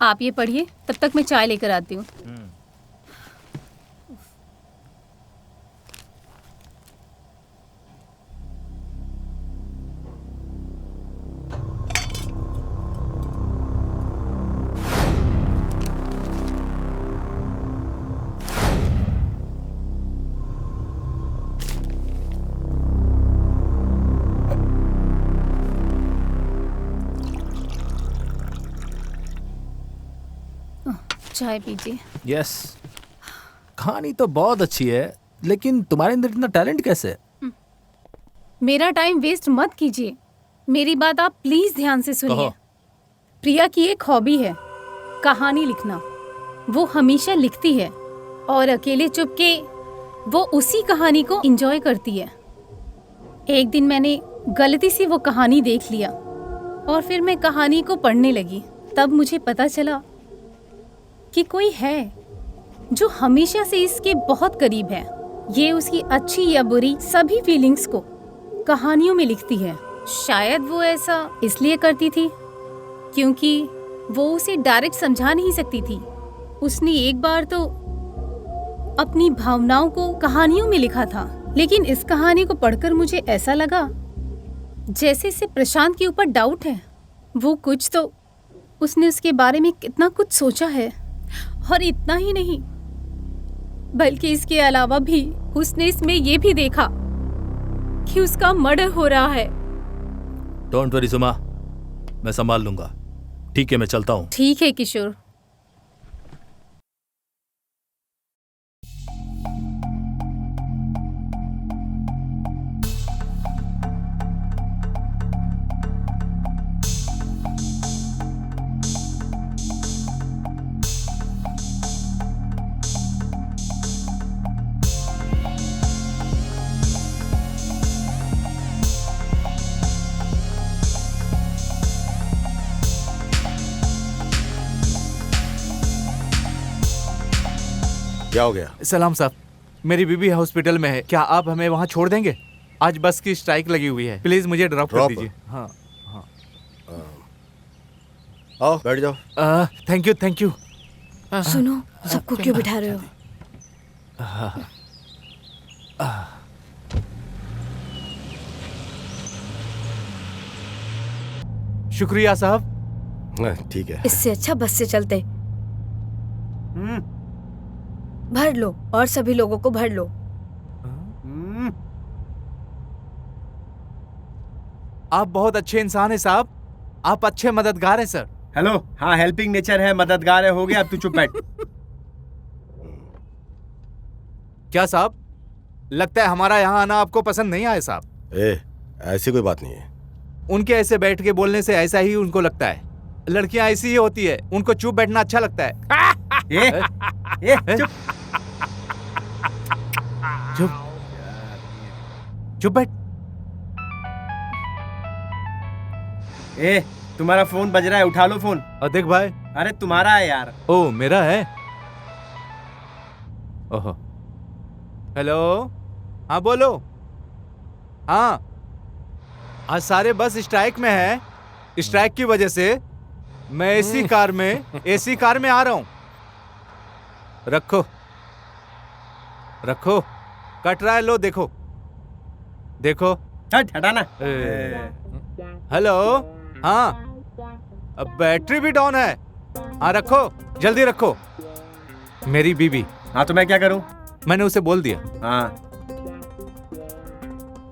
आप ये पढ़िए, तब तक मैं चाय लेकर आती हूँ। चाय पीजिए। यस। कहानी तो बहुत अच्छी है, लेकिन तुम्हारे अंदर इतना टैलेंट कैसे? मेरा टाइम वेस्ट मत कीजिए, मेरी बात आप प्लीज ध्यान से सुनिए। प्रिया की एक हॉबी है कहानी लिखना। वो हमेशा लिखती है और अकेले चुपके वो उसी कहानी को एंजॉय करती है। एक दिन मैंने गलती से वो कहानी देख लिया और फिर मैं कहानी को पढ़ने लगी। तब मुझे पता चला कि कोई है जो हमेशा से इसके बहुत करीब है। ये उसकी अच्छी या बुरी सभी फीलिंग्स को कहानियों में लिखती है। शायद वो ऐसा इसलिए करती थी क्योंकि वो उसे डायरेक्ट समझा नहीं सकती थी। उसने एक बार तो अपनी भावनाओं को कहानियों में लिखा था, लेकिन इस कहानी को पढ़कर मुझे ऐसा लगा जैसे इसे प्रशांत के ऊपर डाउट है। वो कुछ तो उसने उसके बारे में कितना कुछ सोचा है, और इतना ही नहीं बल्कि इसके अलावा भी उसने इसमें ये भी देखा कि उसका मर्डर हो रहा है। डोंट वरी सुमा, मैं संभाल लूंगा। ठीक है, मैं चलता हूँ। ठीक है किशोर। क्या हो गया? सलाम साहब, मेरी बीबी हॉस्पिटल में है, क्या आप हमें वहाँ छोड़ देंगे? आज बस की स्ट्राइक लगी हुई है, प्लीज मुझे ड्रॉप कर दीजिए। हाँ हाँ। आओ बैठ जाओ। Thank you thank you. सुनो, सबको क्यों बिठा रहे हो? शुक्रिया साहब। ठीक है। इससे अच्छा बस से चलते। भर लो और सभी लोगों को भर लो। आप बहुत अच्छे इंसान हैं साहब, आप अच्छे मददगार हैं सर। हेलो, हाँ हेल्पिंग नेचर है, मददगार है, हो गया, अब तू चुप बैठ। क्या साहब, लगता है हमारा यहाँ आना आपको पसंद नहीं आया साहब। ऐसी कोई बात नहीं है। उनके ऐसे बैठ के बोलने से ऐसा ही उनको लगता है। लड़कियां ऐसी ही होती है, उनको चुप बैठना अच्छा लगता है। चुप चुप चुप बैठ। तुम्हारा फोन बज रहा है, उठा लो फोन। देख भाई। अरे तुम्हारा है यार। ओ मेरा है। ओहो, हेलो, हाँ बोलो। हाँ, आज सारे बस स्ट्राइक में है। स्ट्राइक की वजह से मैं एसी कार में आ रहा हूं। रखो रखो, कट रहा है, लो देखो देखो। हटाना। हेलो, हाँ, अब बैटरी भी डाउन है। हाँ रखो, जल्दी रखो। मेरी बीबी। हाँ तो मैं क्या करूं? मैंने उसे बोल दिया। हाँ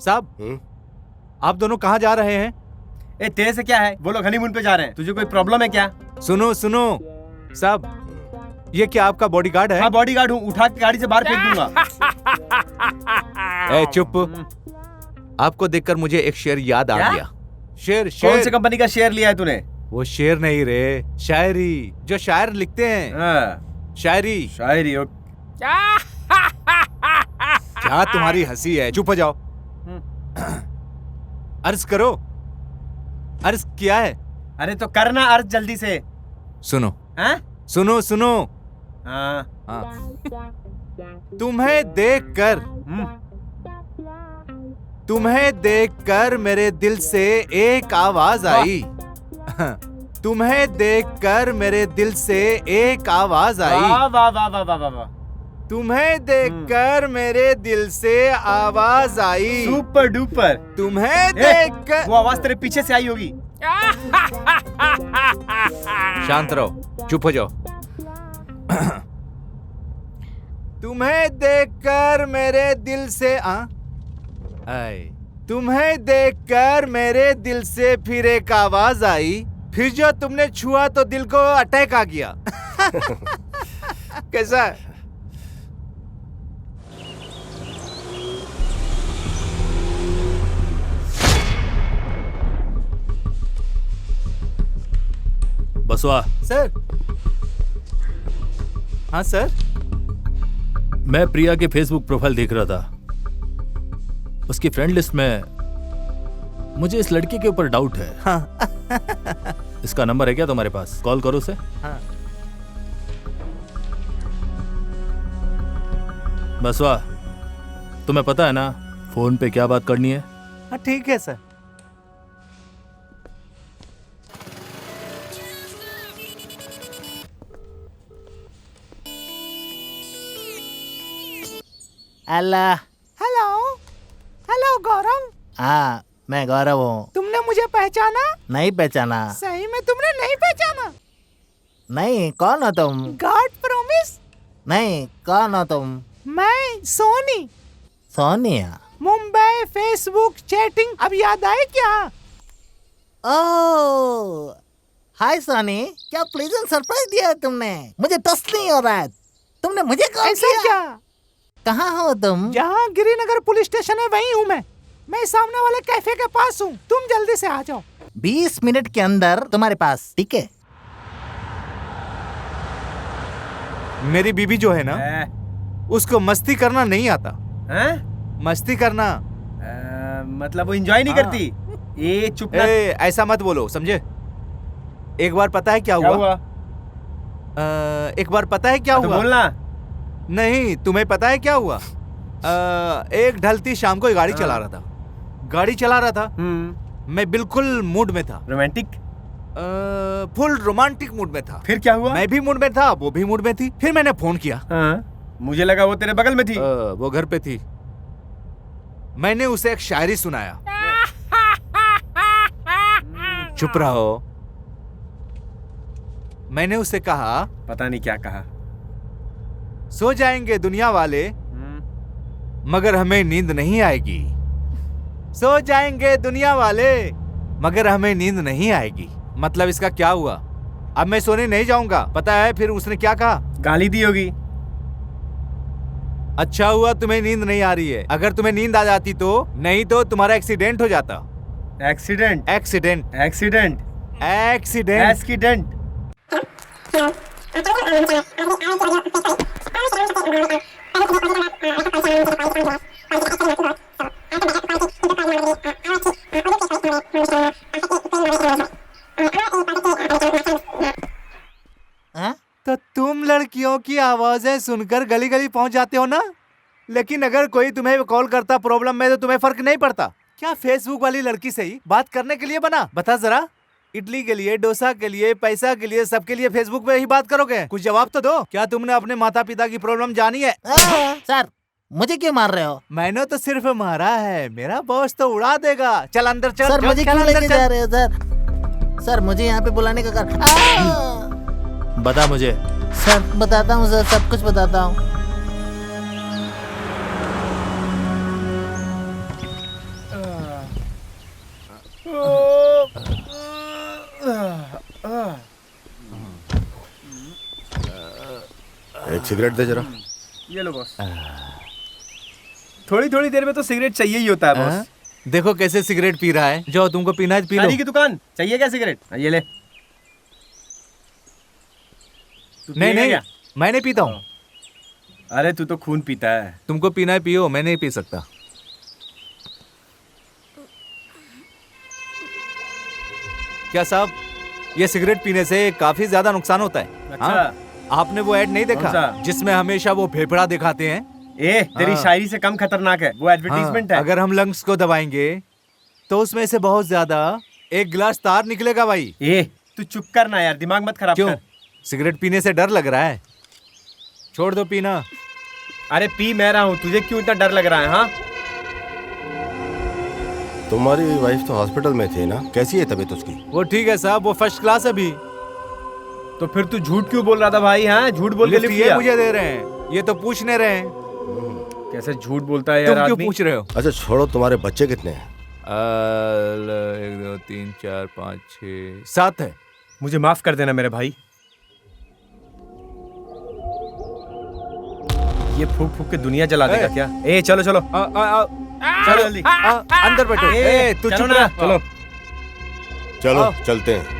साहब, आप दोनों कहाँ जा रहे हैं? तेरे से क्या है? वो लोग हनीमून पे जा रहे हैं, तुझे कोई प्रॉब्लम है क्या? सुनो सुनो साहब, ये क्या आपका बॉडीगार्ड है? हाँ बॉडीगार्ड हूँ, उठा के गाड़ी से बाहर फेंक दूंगा। चुप। आपको देखकर मुझे एक शेर याद आ गया। शेर कौन सी कंपनी का शेयर लिया है तूने? वो शेर नहीं रे, शायरी, जो शायर लिखते हैं। शायरी। क्या तुम्हारी हंसी है? चुप हो जाओ। अर्ज करो। अर्ज क्या है? अरे तो करना अर्ज जल्दी से। सुनो। सुनो सुनो। हाँ। तुम्हें देखकर तुम्हें देखकर मेरे दिल से एक आवाज आई। तुम्हें देखकर मेरे दिल से एक आवाज आई। वाह वाह वाह वाह वाह वाह वाह। तुम्हें देखकर मेरे दिल से आवाज आई। Super duper. तुम्हें देखकर वो आवाज तेरे पीछे से आई होगी। शांत रहो, चुप हो जाओ। तुम्हें देखकर मेरे दिल से आई। तुम्हें देखकर मेरे दिल से फिर एक आवाज आई। फिर जो तुमने छुआ तो दिल को अटैक आ गया। कैसा है? बसवा। सर। हाँ सर। मैं प्रिया के फेसबुक प्रोफाइल देख रहा था। उसकी फ्रेंड लिस्ट में मुझे इस लड़के के ऊपर डाउट है। हाँ। इसका नंबर है क्या तुम्हारे पास? कॉल करो उसे। हाँ। बसवा, तुम्हें पता है ना फोन पे क्या बात करनी है? हाँ ठीक है सर। अल्लाह। हेलो। हेलो गौरव। हाँ, मैं गौरव हूँ। तुमने मुझे पहचाना? नहीं पहचाना। सही में तुमने नहीं पहचाना? नहीं, कौन हो तुम? God promise. नहीं, कौन हो तुम? मैं सोनी। सोनिया। मुंबई फेसबुक चैटिंग, अब याद आए क्या? ओह, हाय सोनी, क्या प्लेजेंट सरप्राइज दिया है तुमने। मुझे टच नहीं हो रहा है। तुमने मुझे कॉल ऐसा किया? क्या? कहाँ हो तुम? जहाँ गिरिनगर पुलिस स्टेशन है वहीं हूँ मैं सामने वाले कैफे के पास हूँ। तुम जल्दी से आ जाओ। 20 मिनट के अंदर तुम्हारे पास, ठीक है? मेरी बीबी जो है ना, उसको मस्ती करना नहीं आता। हैं? मस्ती करना मतलब वो एंजॉय नहीं करती। ये चुप ना। ऐसा मत बोलो, समझे? एक बार पता है क्या हुआ? एक बार पता है क्या हुआ? बोलना। नहीं, तुम्हें पता है क्या हुआ? एक ढलती शाम को गाड़ी चला रहा था। मैं बिल्कुल मूड में था। रोमांटिक? फुल रोमांटिक मूड में था। फिर क्या हुआ? मैं भी मूड में था, वो भी मूड में थी। फिर मैंने फोन किया। मुझे लगा वो तेरे बगल में थी। वो घर पे थी। मैंने उसे एक शायरी सुनाया। चुप रहो। मैंने उसे कहा, पता नहीं क्या कहा। सो जाएंगे दुनिया वाले मगर हमें नींद नहीं आएगी। सो जाएंगे दुनिया वाले मगर हमें नींद नहीं आएगी। मतलब इसका क्या हुआ? अब मैं सोने नहीं जाऊंगा। पता है फिर उसने क्या कहा? गाली दी होगी। अच्छा हुआ तुम्हें नींद नहीं आ रही है। अगर तुम्हें नींद आ जाती तो, नहीं तो तुम्हारा एक्सीडेंट हो जाता। Accident? Accident. Accident? Accident. Accident. तो तुम लड़कियों की आवाजें सुनकर गली गली पहुंच जाते हो ना, लेकिन अगर कोई तुम्हें कॉल करता प्रॉब्लम में तो तुम्हें फर्क नहीं पड़ता। क्या फेसबुक वाली लड़की से ही बात करने के लिए बना? बता जरा। इडली के लिए, डोसा के लिए, पैसा के लिए, सबके लिए फेसबुक पे ही बात करोगे? कुछ जवाब तो दो। क्या तुमने अपने माता पिता की प्रॉब्लम जानी है? सर, मुझे क्यों मार रहे हो? मैंने तो सिर्फ मारा है, मेरा बॉस तो उड़ा देगा। चल अंदर चल। सर, मुझे क्यों लेके जा रहे हो सर? सर, मुझे यहाँ पे बुलाने का कारण बता मुझे। सर, बताता हूँ सर, सब कुछ बताता हूँ। एक सिगरेट दे जरा। ये लो बॉस। थोड़ी थोड़ी देर में तो सिगरेट चाहिए ही होता है बॉस। देखो कैसे सिगरेट पी रहा है। जो तुमको पीना है पी लो। शादी की दुकान चाहिए क्या सिगरेट? ये ले। नहीं नहीं, मैं नहीं पीता हूँ। अरे तू तो खून पीता है। तुमको पीना है पियो, मैं नहीं पी सकता। क्या साहब, ये सिगरेट पीने से काफी ज्यादा नुकसान होता है। अच्छा। हाँ? आपने वो ऐड नहीं देखा जिसमें हमेशा वो फेफड़ा दिखाते हैं? तेरी हाँ। शायरी से कम खतरनाक है, वो एडवर्टीजमेंट है। अगर हम लंग्स को दबाएंगे तो उसमें से बहुत ज्यादा एक गिलास तार निकलेगा भाई। तू चुप कर ना यार, दिमाग मत खराब क्यों? कर। सिगरेट पीने से डर लग रहा है? छोड़ दो पीना। अरे पी मैं रहा हूँ, तुझे क्यों इतना डर लग रहा है? हाँ तुम्हारी वाइफ तो हॉस्पिटल में थी ना, कैसी है तबीयत उसकी? वो ठीक है साहब, वो फर्स्ट क्लास है अभी। तो फिर तू झूठ क्यों बोल रहा था भाई? हाँ झूठ बोल के लिफ्ट ये मुझे दे रहे हैं, ये तो पूछने रहे हैं। कैसे झूठ बोलता है यार तुम क्यों आदमी? पूछ रहे हो? अच्छा छोड़ो, तुम्हारे बच्चे कितने हैं? 1 2 3 4 5 6 7 है। मुझे माफ कर देना मेरे भाई। ये फूक फूक के दुनिया जला देगा क्या? चलो चलो चलो जल्दी अंदर बैठो। तू चुप रह। चलो चलो चलते हैं।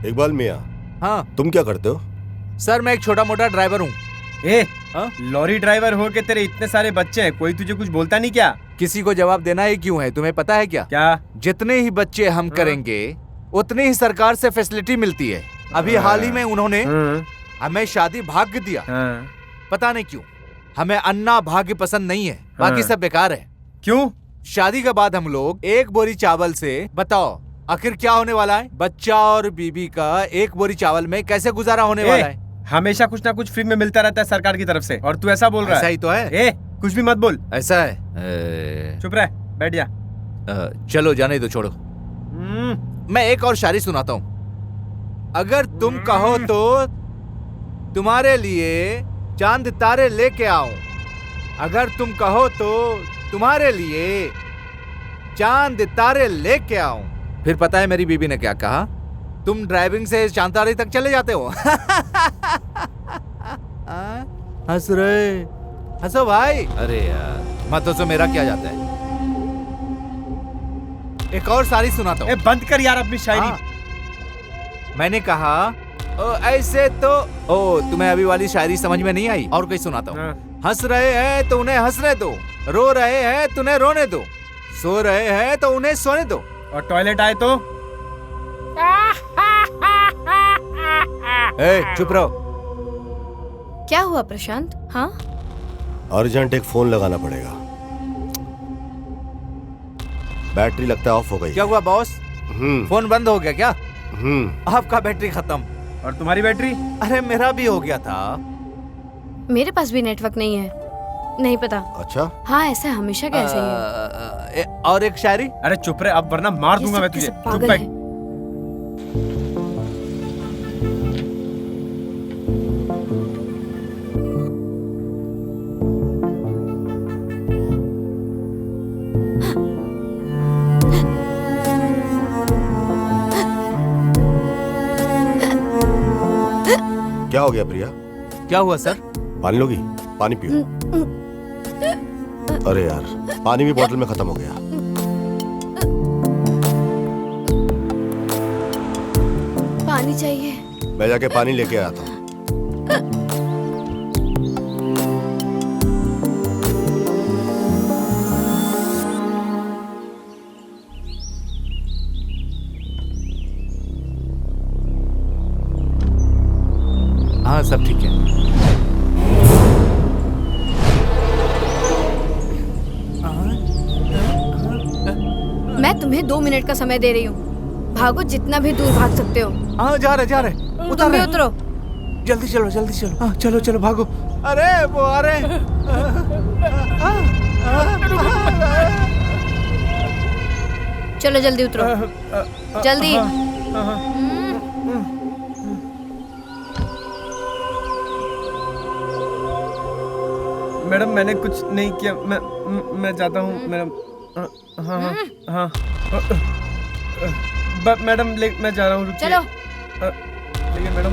इकबाल मियाँ, हाँ तुम क्या करते हो? सर मैं एक छोटा मोटा ड्राइवर हूँ। लॉरी ड्राइवर हो के तेरे इतने सारे बच्चे हैं, कोई तुझे कुछ बोलता नहीं क्या? किसी को जवाब देना ही क्यों है, तुम्हें पता है क्या? क्या? जितने ही बच्चे हम करेंगे उतनी ही सरकार से फैसिलिटी मिलती है। अभी हाल ही में उन्होंने हमें शादी भाग्य दिया। पता नहीं क्यों, हमें अन्ना भाग्य पसंद नहीं है, बाकी सब बेकार है। क्यों? शादी के बाद हम लोग एक बोरी चावल से, बताओ आखिर क्या होने वाला है? बच्चा और बीबी का एक बोरी चावल में कैसे गुजारा होने वाला है? हमेशा कुछ ना कुछ फ्री में मिलता रहता है सरकार की तरफ से, और तू ऐसा बोल रहा है? ऐसा ही तो है। कुछ भी मत बोल। ऐसा है। चुप रह, बैठ जा। चलो जाने दो, छोड़ो। मैं एक और शायरी सुनाता हूँ। अगर तुम कहो तो तुम्हारे लिए चांद तारे लेके आऊं। अगर तुम कहो तो तुम्हारे लिए चांद तारे लेके आऊं। फिर पता है मेरी बीबी ने क्या कहा? तुम ड्राइविंग से चांद तारे तक चले जाते हो। हंस रहे, हंसो भाई। अरे यार मत हंसो, मेरा क्या जाता है। एक और शायरी सुनाता हूँ। बंद कर यार अपनी शायरी। मैंने कहा ऐसे तो तुम्हें अभी वाली शायरी समझ में नहीं आई, और कोई सुनाता हूँ। हंस रहे हैं तो उन्हें हंसने दो, रो रहे हैं तो उन्हें रोने दो, सो रहे हैं तो उन्हें सोने दो, और टॉयलेट आए तो चुप रहो। क्या हुआ प्रशांत? हाँ अर्जेंट एक फोन लगाना पड़ेगा, बैटरी लगता है ऑफ हो गई। क्या हुआ बॉस? फोन बंद हो गया क्या? आपका बैटरी खत्म। और तुम्हारी बैटरी? अरे मेरा भी हो गया था। मेरे पास भी नेटवर्क नहीं है, नहीं पता। अच्छा हाँ ऐसा हमेशा कैसे ही है। और एक शायरी। अरे चुप रहे, अब वरना मार दूंगा मैं तुझे। चुप बैठ। क्या हो गया प्रिया? क्या हुआ सर? पानी लोगी? पानी पियो। अरे यार पानी भी बोतल में खत्म हो गया। पानी चाहिए? मैं जाके पानी लेके आया था। हाँ सब ठीक है। मैं तुम्हें 2 मिनट का समय दे रही हूँ, भागो जितना भी दूर भाग सकते हो। हाँ जा रहे तुम भी उतरो। जल्दी चलो जल्दी चलो। हाँ चलो चलो भागो। अरे वो आ रहे। चलो जल्दी उतरो, जल्दी। मैडम मैंने कुछ नहीं किया, मैं चाहता हूँ मैडम। हाँ हाँ हाँ मैडम मैं जा रहा हूँ, रुकिए। चलो। लेकिन मैडम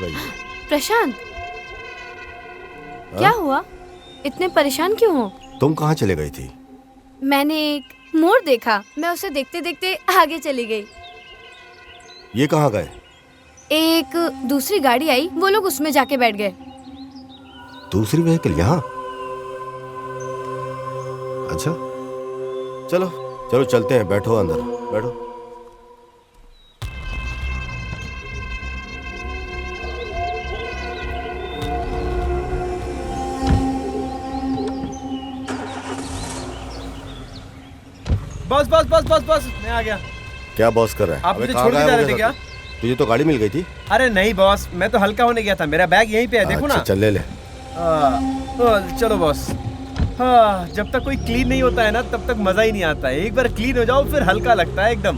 गई है? प्रशांत, क्या हुआ? इतने परेशान क्यों हो? तुम कहाँ चले गई थी? मैंने एक मोड़ देखा, मैं उसे देखते देखते आगे चली गई। ये कहाँ गए? एक दूसरी गाड़ी आई, वो लोग उसमें जाके बैठ गए। दूसरी व्हीकल यहाँ? अच्छा, चलो चलो चलते हैं, बैठो अंदर बैठो। बस बस बस बस बस, मैं आ गया। क्या बॉस कर रहा है? आप अबे मुझे कहाँ छोड़ के गायब जा हो रहे गया थे क्या? था? तुझे तो गाड़ी मिल गई थी। अरे नहीं बॉस, मैं तो हल्का होने गया था, मेरा बैग यहीं पे है, देखो ना। अच्छा, चल ले ले। चलो बॉस। हाँ, जब तक कोई क्लीन नहीं होता है ना, तब तक मजा ही नहीं आता है। एक बार क्लीन हो जाओ फिर हल्का लगता है एकदम।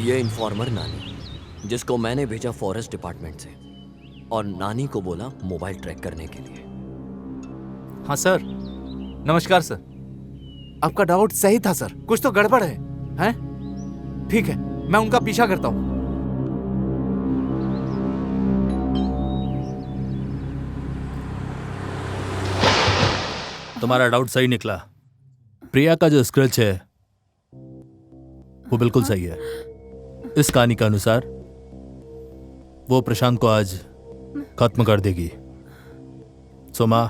ये इन्फॉर्मर नानी, जिसको मैंने भेजा फॉरेस्ट डिपार्टमेंट से, और नानी को बोला मोबाइल ट्रैक करने के लिए। हाँ सर, नमस्कार सर। आपका डाउट सही था सर, कुछ तो गड़बड़ है, हैं? ठीक है, मैं उनका पीछा करता हूँ। तुम्हारा डाउट सही निकला। प्रिया का जो स्क्रैच है वो बिल्कुल सही है। इस कहानी के अनुसार वो प्रशांत को आज खत्म कर देगी। सोमा,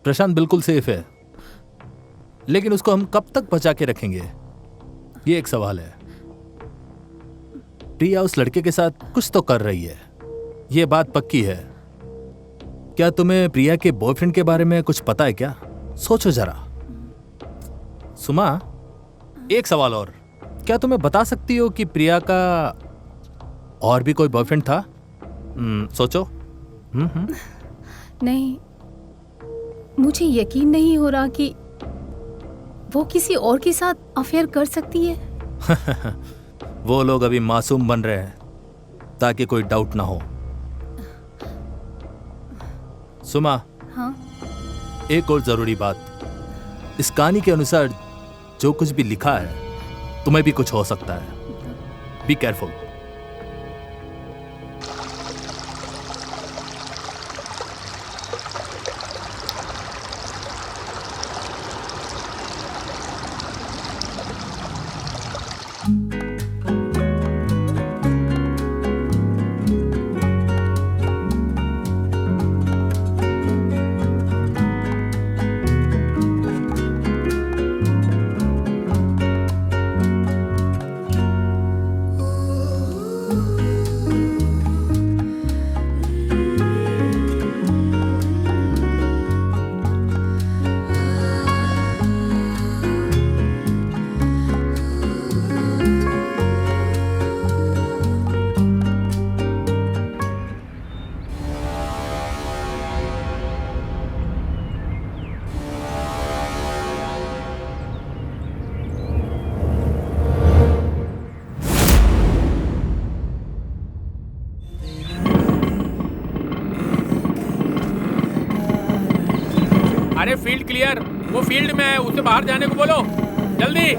प्रशांत बिल्कुल सेफ है, लेकिन उसको हम कब तक बचा के रखेंगे, ये एक सवाल है। प्रिया उस लड़के के साथ कुछ तो कर रही है, ये बात पक्की है। क्या तुम्हें प्रिया के बॉयफ्रेंड के बारे में कुछ पता है क्या? सोचो जरा। सुमा, एक सवाल और, क्या तुम्हें बता सकती हो कि प्रिया का और भी कोई बॉयफ्रेंड था? सोचो। नहीं, मुझे यकीन नहीं हो रहा कि वो किसी और के साथ अफेयर कर सकती है। वो लोग अभी मासूम बन रहे हैं ताकि कोई डाउट ना हो। सुमा, हाँ? एक और जरूरी बात, इस कहानी के अनुसार जो कुछ भी लिखा है, तुम्हें भी कुछ हो सकता है। Be careful. अरे फील्ड क्लियर, वो फील्ड में है, उसे बाहर जाने को बोलो जल्दी।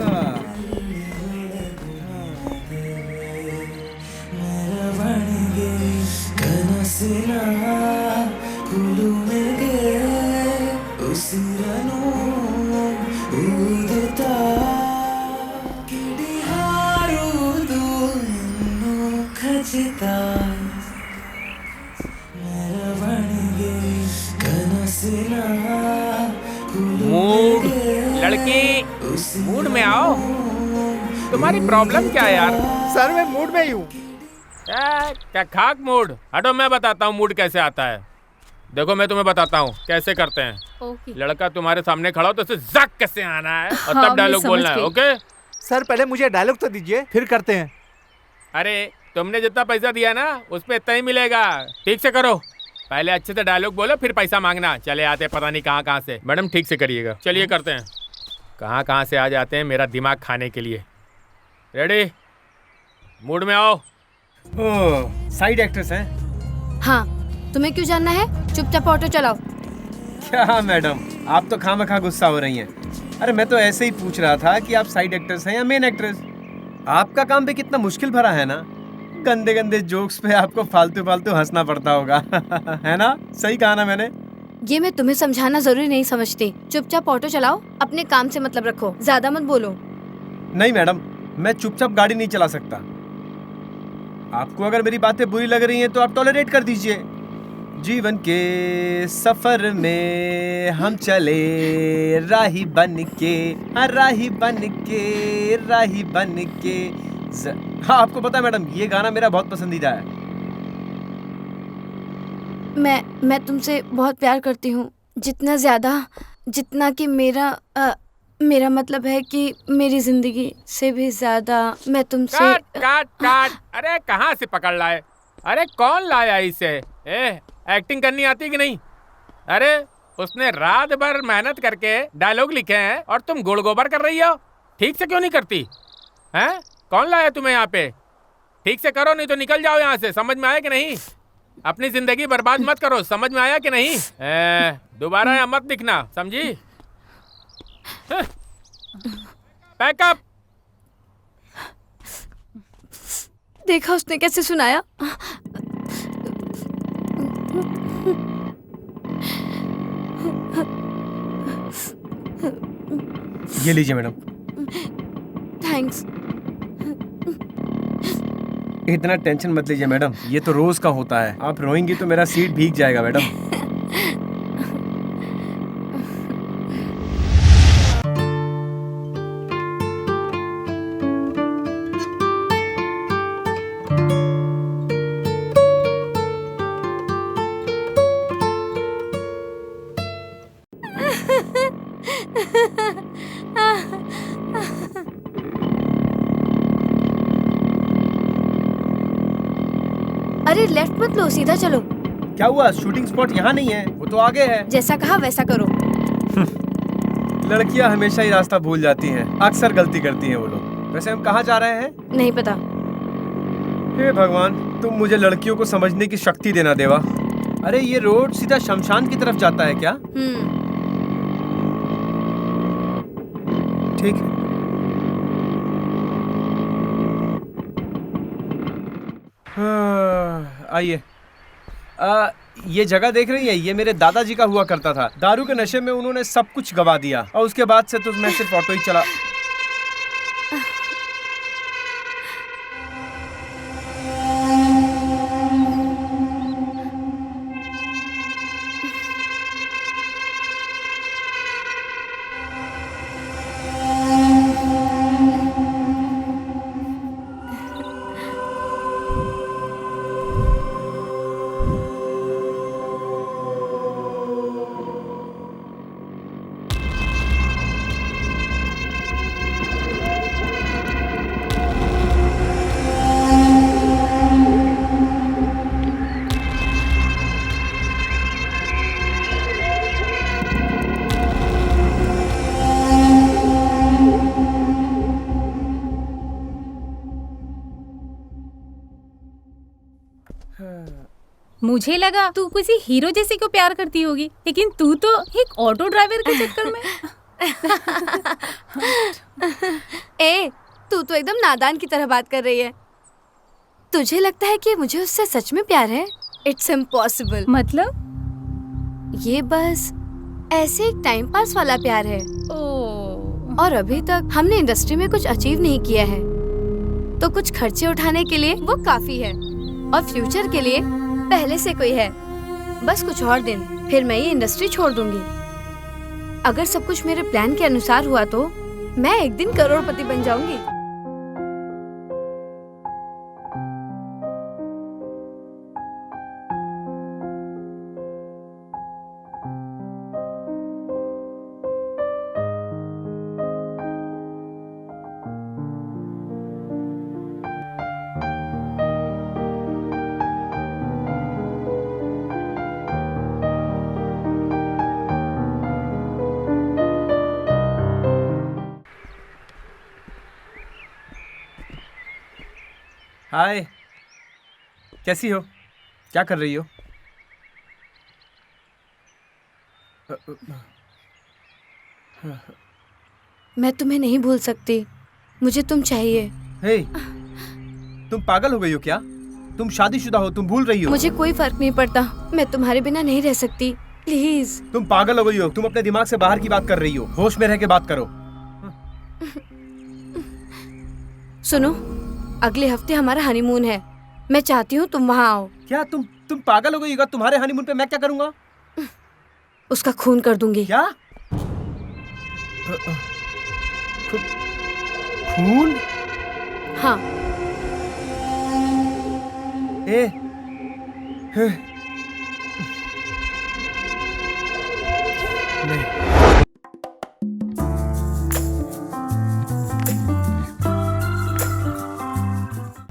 मूड, लड़की, मूड में आओ। तुम्हारी प्रॉब्लम क्या है यार? सर मैं मूड में ही हूँ। क्या खाक मूड? हटो, मैं बताता हूँ मूड कैसे आता है। देखो मैं तुम्हें बताता हूँ कैसे करते हैं। ओके। लड़का तुम्हारे सामने खड़ा हो तो उसे जक कैसे आना है और हाँ, तब डायलॉग मैं बोलना समझ है। गई। ओके सर पहले मुझे डायलॉग तो दीजिए, फिर करते हैं। अरे तुमने जितना पैसा दिया ना उस पे इतना ही मिलेगा। ठीक से करो, पहले अच्छे से डायलॉग बोलो फिर पैसा मांगना। चले आते पता नहीं कहाँ कहाँ से। मैडम ठीक से करिएगा। चलिए करते हैं। कहाँ कहाँ से आ जाते हैं मेरा दिमाग खाने के लिए। रेडी? मूड में आओ। साइड एक्ट्रेस हैं? हाँ, तुम्हें क्यों जानना है? चुपचाप ऑटो चलाओ। क्या मैडम, आप तो खामखा गुस्सा हो रही हैं। अरे मैं तो ऐसे ही पूछ रहा था कि आप साइड एक्ट्रेस हैं या मेन एक्ट्रेस। आपका काम भी कितना मुश्किल भरा है ना। गंदे गंदे जोक्स पे आपको फालतू फालतू हंसना पड़ता होगा है ना? सही कहा ना मैंने? ये मैं तुम्हें समझाना जरूरी नहीं समझती। चुपचाप ऑटो चलाओ, अपने काम से मतलब रखो, ज्यादा मत बोलो। नहीं मैडम, मैं चुपचाप गाड़ी नहीं चला सकता। आपको अगर मेरी बातें बुरी लग रही हैं तो आप टॉलरेट कर दीजिए। जीवन के सफर में हम चले राही बन के, राही बन के, राही बन के। हाँ, आपको पता है मैडम, ये गाना मेरा बहुत पसंदीदा है। मैं तुमसे बहुत प्यार करती हूँ, जितना ज्यादा जितना कि मेरा मतलब है कि मेरी जिंदगी से भी ज्यादा मैं तुमसे। काट काट काट। अरे कहाँ से पकड़ लाए? अरे कौन लाया इसे? एक्टिंग करनी आती कि नहीं? अरे उसने रात भर मेहनत करके डायलॉग लिखे हैं और तुम गुड़ गोबर कर रही हो। ठीक से क्यों नहीं करती हैं? कौन लाया तुम्हें यहाँ पे? ठीक से करो, नहीं तो निकल जाओ यहाँ से। समझ में आया कि नहीं? अपनी जिंदगी बर्बाद मत करो। समझ में आया कि नहीं? दोबारा यहाँ मत दिखना, समझी? पैकअप। देखा उसने कैसे सुनाया? ये लीजिए मैडम। थैंक्स। इतना टेंशन मत लीजिए मैडम, ये तो रोज का होता है। आप रोएंगी तो मेरा सीट भीग जाएगा मैडम। अरे लेफ्ट मत लो, सीधा चलो। क्या हुआ? शूटिंग स्पॉट यहाँ नहीं है, वो तो आगे है। जैसा कहा वैसा करो। लड़कियाँ हमेशा ही रास्ता भूल जाती हैं, अक्सर गलती करती हैं वो लोग। वैसे हम कहाँ जा रहे हैं? नहीं पता। हे भगवान, तुम मुझे लड़कियों को समझने की शक्ति देना देवा। अरे ये रोड सीधा शमशान की तरफ जाता है क्या? ठीक है। आइए। ये जगह देख रही है, ये मेरे दादाजी का हुआ करता था। दारू के नशे में उन्होंने सब कुछ गवा दिया और उसके बाद से तो मैं सिर्फ ऑटो ही चला। मुझे लगा तू किसी हीरो जैसे को प्यार करती होगी, लेकिन तू तो एक ऑटो ड्राइवर के चक्कर में। तू तो एकदम नादान की तरह बात कर रही है। तुझे लगता है कि मुझे उससे सच में प्यार है? It's impossible. मतलब? ये बस ऐसे एक टाइम पास वाला प्यार है। और अभी तक हमने इंडस्ट्री में कुछ अचीव नहीं किया है, तो कुछ खर्चे उठाने के लिए वो काफी है, और फ्यूचर के लिए पहले से कोई है। बस कुछ और दिन, फिर मैं ये इंडस्ट्री छोड़ दूंगी। अगर सब कुछ मेरे प्लान के अनुसार हुआ तो मैं एक दिन करोड़पति बन जाऊंगी। हाय, कैसी हो? क्या कर रही हो? मैं तुम्हें नहीं भूल सकती, मुझे तुम चाहिए। हे, तुम पागल हो गई हो क्या? तुम शादीशुदा हो, तुम भूल रही हो। मुझे कोई फर्क नहीं पड़ता, मैं तुम्हारे बिना नहीं रह सकती, प्लीज। तुम पागल हो गई हो, तुम अपने दिमाग से बाहर की बात कर रही हो, होश में रह के बात करो। सुनो, अगले हफ्ते हमारा हनीमून है, मैं चाहती हूँ तुम वहाँ आओ। क्या तुम पागल हो गई होगा? तुम्हारे हनीमून पे मैं क्या करूँगा? उसका खून कर दूंगी। क्या? खून? हाँ। नहीं।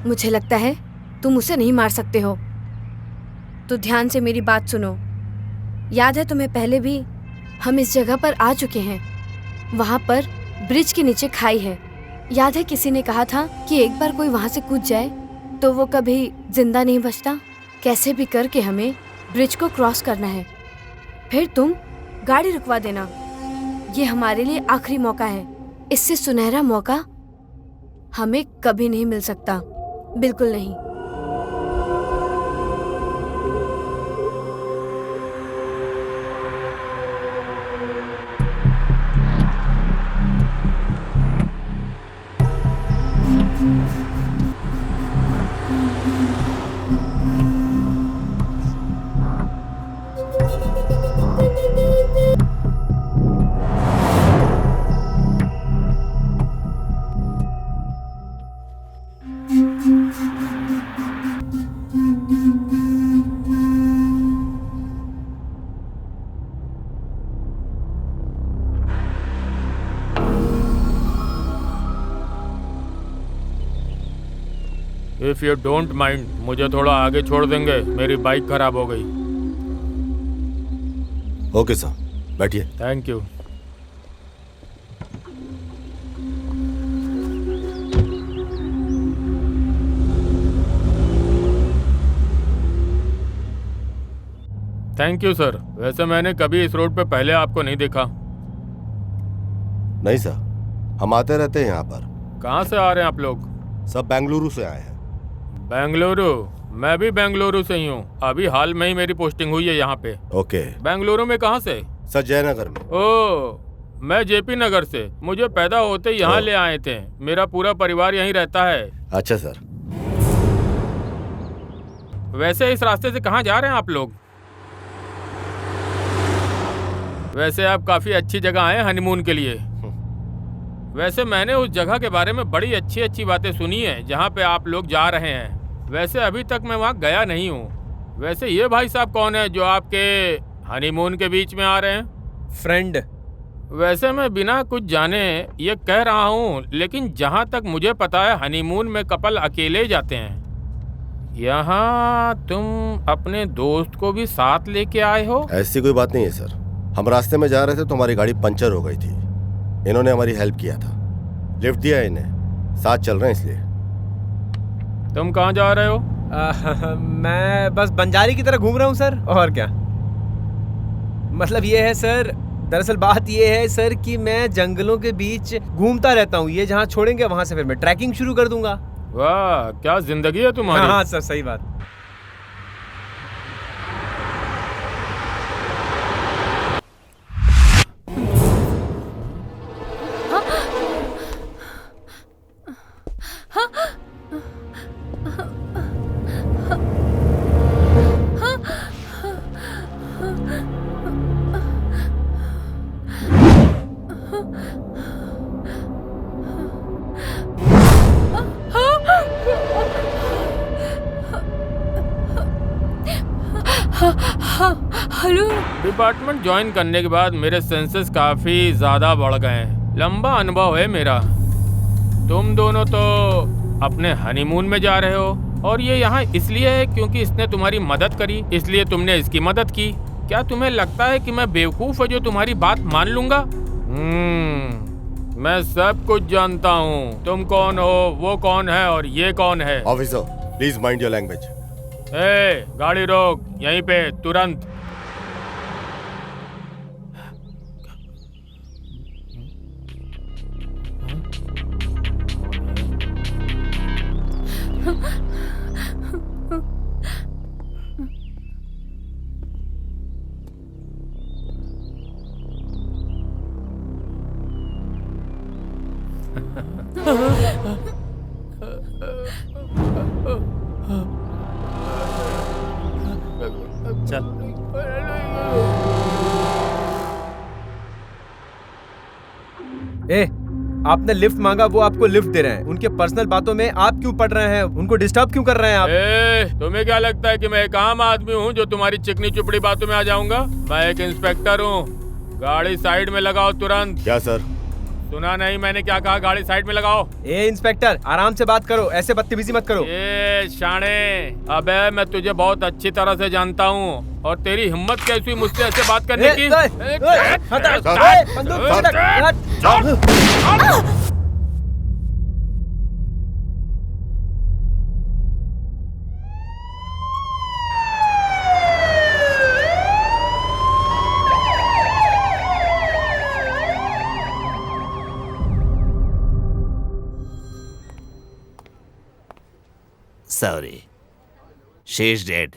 मुझे लगता है तुम उसे नहीं मार सकते हो, तो ध्यान से मेरी बात सुनो। याद है तुम्हें, पहले भी हम इस जगह पर आ चुके हैं। वहाँ पर ब्रिज के नीचे खाई है। याद है किसी ने कहा था कि एक बार कोई वहाँ से कूद जाए तो वो कभी जिंदा नहीं बचता। कैसे भी करके हमें ब्रिज को क्रॉस करना है, फिर तुम गाड़ी रुकवा देना। ये हमारे लिए आखिरी मौका है, इससे सुनहरा मौका हमें कभी नहीं मिल सकता, बिल्कुल नहीं। इफ यू डोंट माइंड, मुझे थोड़ा आगे छोड़ देंगे, मेरी बाइक खराब हो गई। ओके सर, बैठिए। Thank you. Thank you sir. वैसे मैंने कभी इस रोड पे पहले आपको नहीं देखा। नहीं सर, हम आते रहते हैं यहाँ पर। कहाँ से आ रहे हैं आप लोग? सब बेंगलुरु से आए हैं। बेंगलुरु? मैं भी बेंगलुरु से ही हूँ, अभी हाल में ही मेरी पोस्टिंग हुई है यहाँ पे। ओके। बेंगलुरु में कहाँ से? सर जयनगर में। ओह, मैं जेपी नगर से। मुझे पैदा होते यहाँ ले आए थे, मेरा पूरा परिवार यहीं रहता है। अच्छा सर। वैसे इस रास्ते से कहाँ जा रहे हैं आप लोग? वैसे आप काफी अच्छी जगह आए हनीमून के लिए। वैसे मैंने उस जगह के बारे में बड़ी अच्छी अच्छी बातें सुनी है जहाँ पे आप लोग जा रहे हैं। वैसे अभी तक मैं वहाँ गया नहीं हूँ। वैसे ये भाई साहब कौन है जो आपके हनीमून के बीच में आ रहे हैं? फ्रेंड। वैसे मैं बिना कुछ जाने ये कह रहा हूँ, लेकिन जहाँ तक मुझे पता है हनीमून में कपल अकेले जाते हैं। यहाँ तुम अपने दोस्त को भी साथ लेके आए हो? ऐसी कोई बात नहीं है सर, हम रास्ते में जा रहे थे तो हमारी गाड़ी पंचर हो गई थी। इन्होंने हमारी हेल्प किया था, लिफ्ट दिया इन्हें, साथ चल रहे हैं इसलिए। तुम कहाँ जा रहे हो? मैं बस बंजारी की तरह घूम रहा हूँ सर, और क्या। मतलब ये है सर, दरअसल बात ये है सर कि मैं जंगलों के बीच घूमता रहता हूँ। ये जहाँ छोड़ेंगे वहाँ से फिर मैं ट्रैकिंग शुरू कर दूंगा। वाह, क्या जिंदगी है तुम्हारी। हाँ सर, सही बात। हेलो। डिपार्टमेंट ज्वाइन करने के बाद मेरे सेंसेस काफी ज्यादा बढ़ गए हैं। लंबा अनुभव है मेरा। तुम दोनों तो अपने हनीमून में जा रहे हो और ये यहाँ इसलिए है क्योंकि इसने तुम्हारी मदद करी, इसलिए तुमने इसकी मदद की। क्या तुम्हें लगता है कि मैं बेवकूफ है जो तुम्हारी बात मान लूंगा? मैं सब कुछ जानता हूँ। तुम कौन हो, वो कौन है और ये कौन है। Officer please mind your language. गाड़ी रोक यहीं पे तुरंत। चल। आपने लिफ्ट मांगा, वो आपको लिफ्ट दे रहे हैं। उनके पर्सनल बातों में आप क्यों पड़ रहे हैं? उनको डिस्टर्ब क्यों कर रहे हैं आप? तुम्हें क्या लगता है कि मैं एक आम आदमी हूँ जो तुम्हारी चिकनी चुपड़ी बातों में आ जाऊंगा? मैं एक इंस्पेक्टर हूँ। गाड़ी साइड में लगाओ तुरंत। क्या सर? सुना नहीं मैंने क्या कहा? गाड़ी साइड में लगाओ। ए इंस्पेक्टर, आराम से बात करो, ऐसे बदतमीजी मत करो। ए शाणे, अबे मैं तुझे बहुत अच्छी तरह से जानता हूँ और तेरी हिम्मत कैसी हुई मुझसे ऐसे बात करने की? Sorry. She's dead.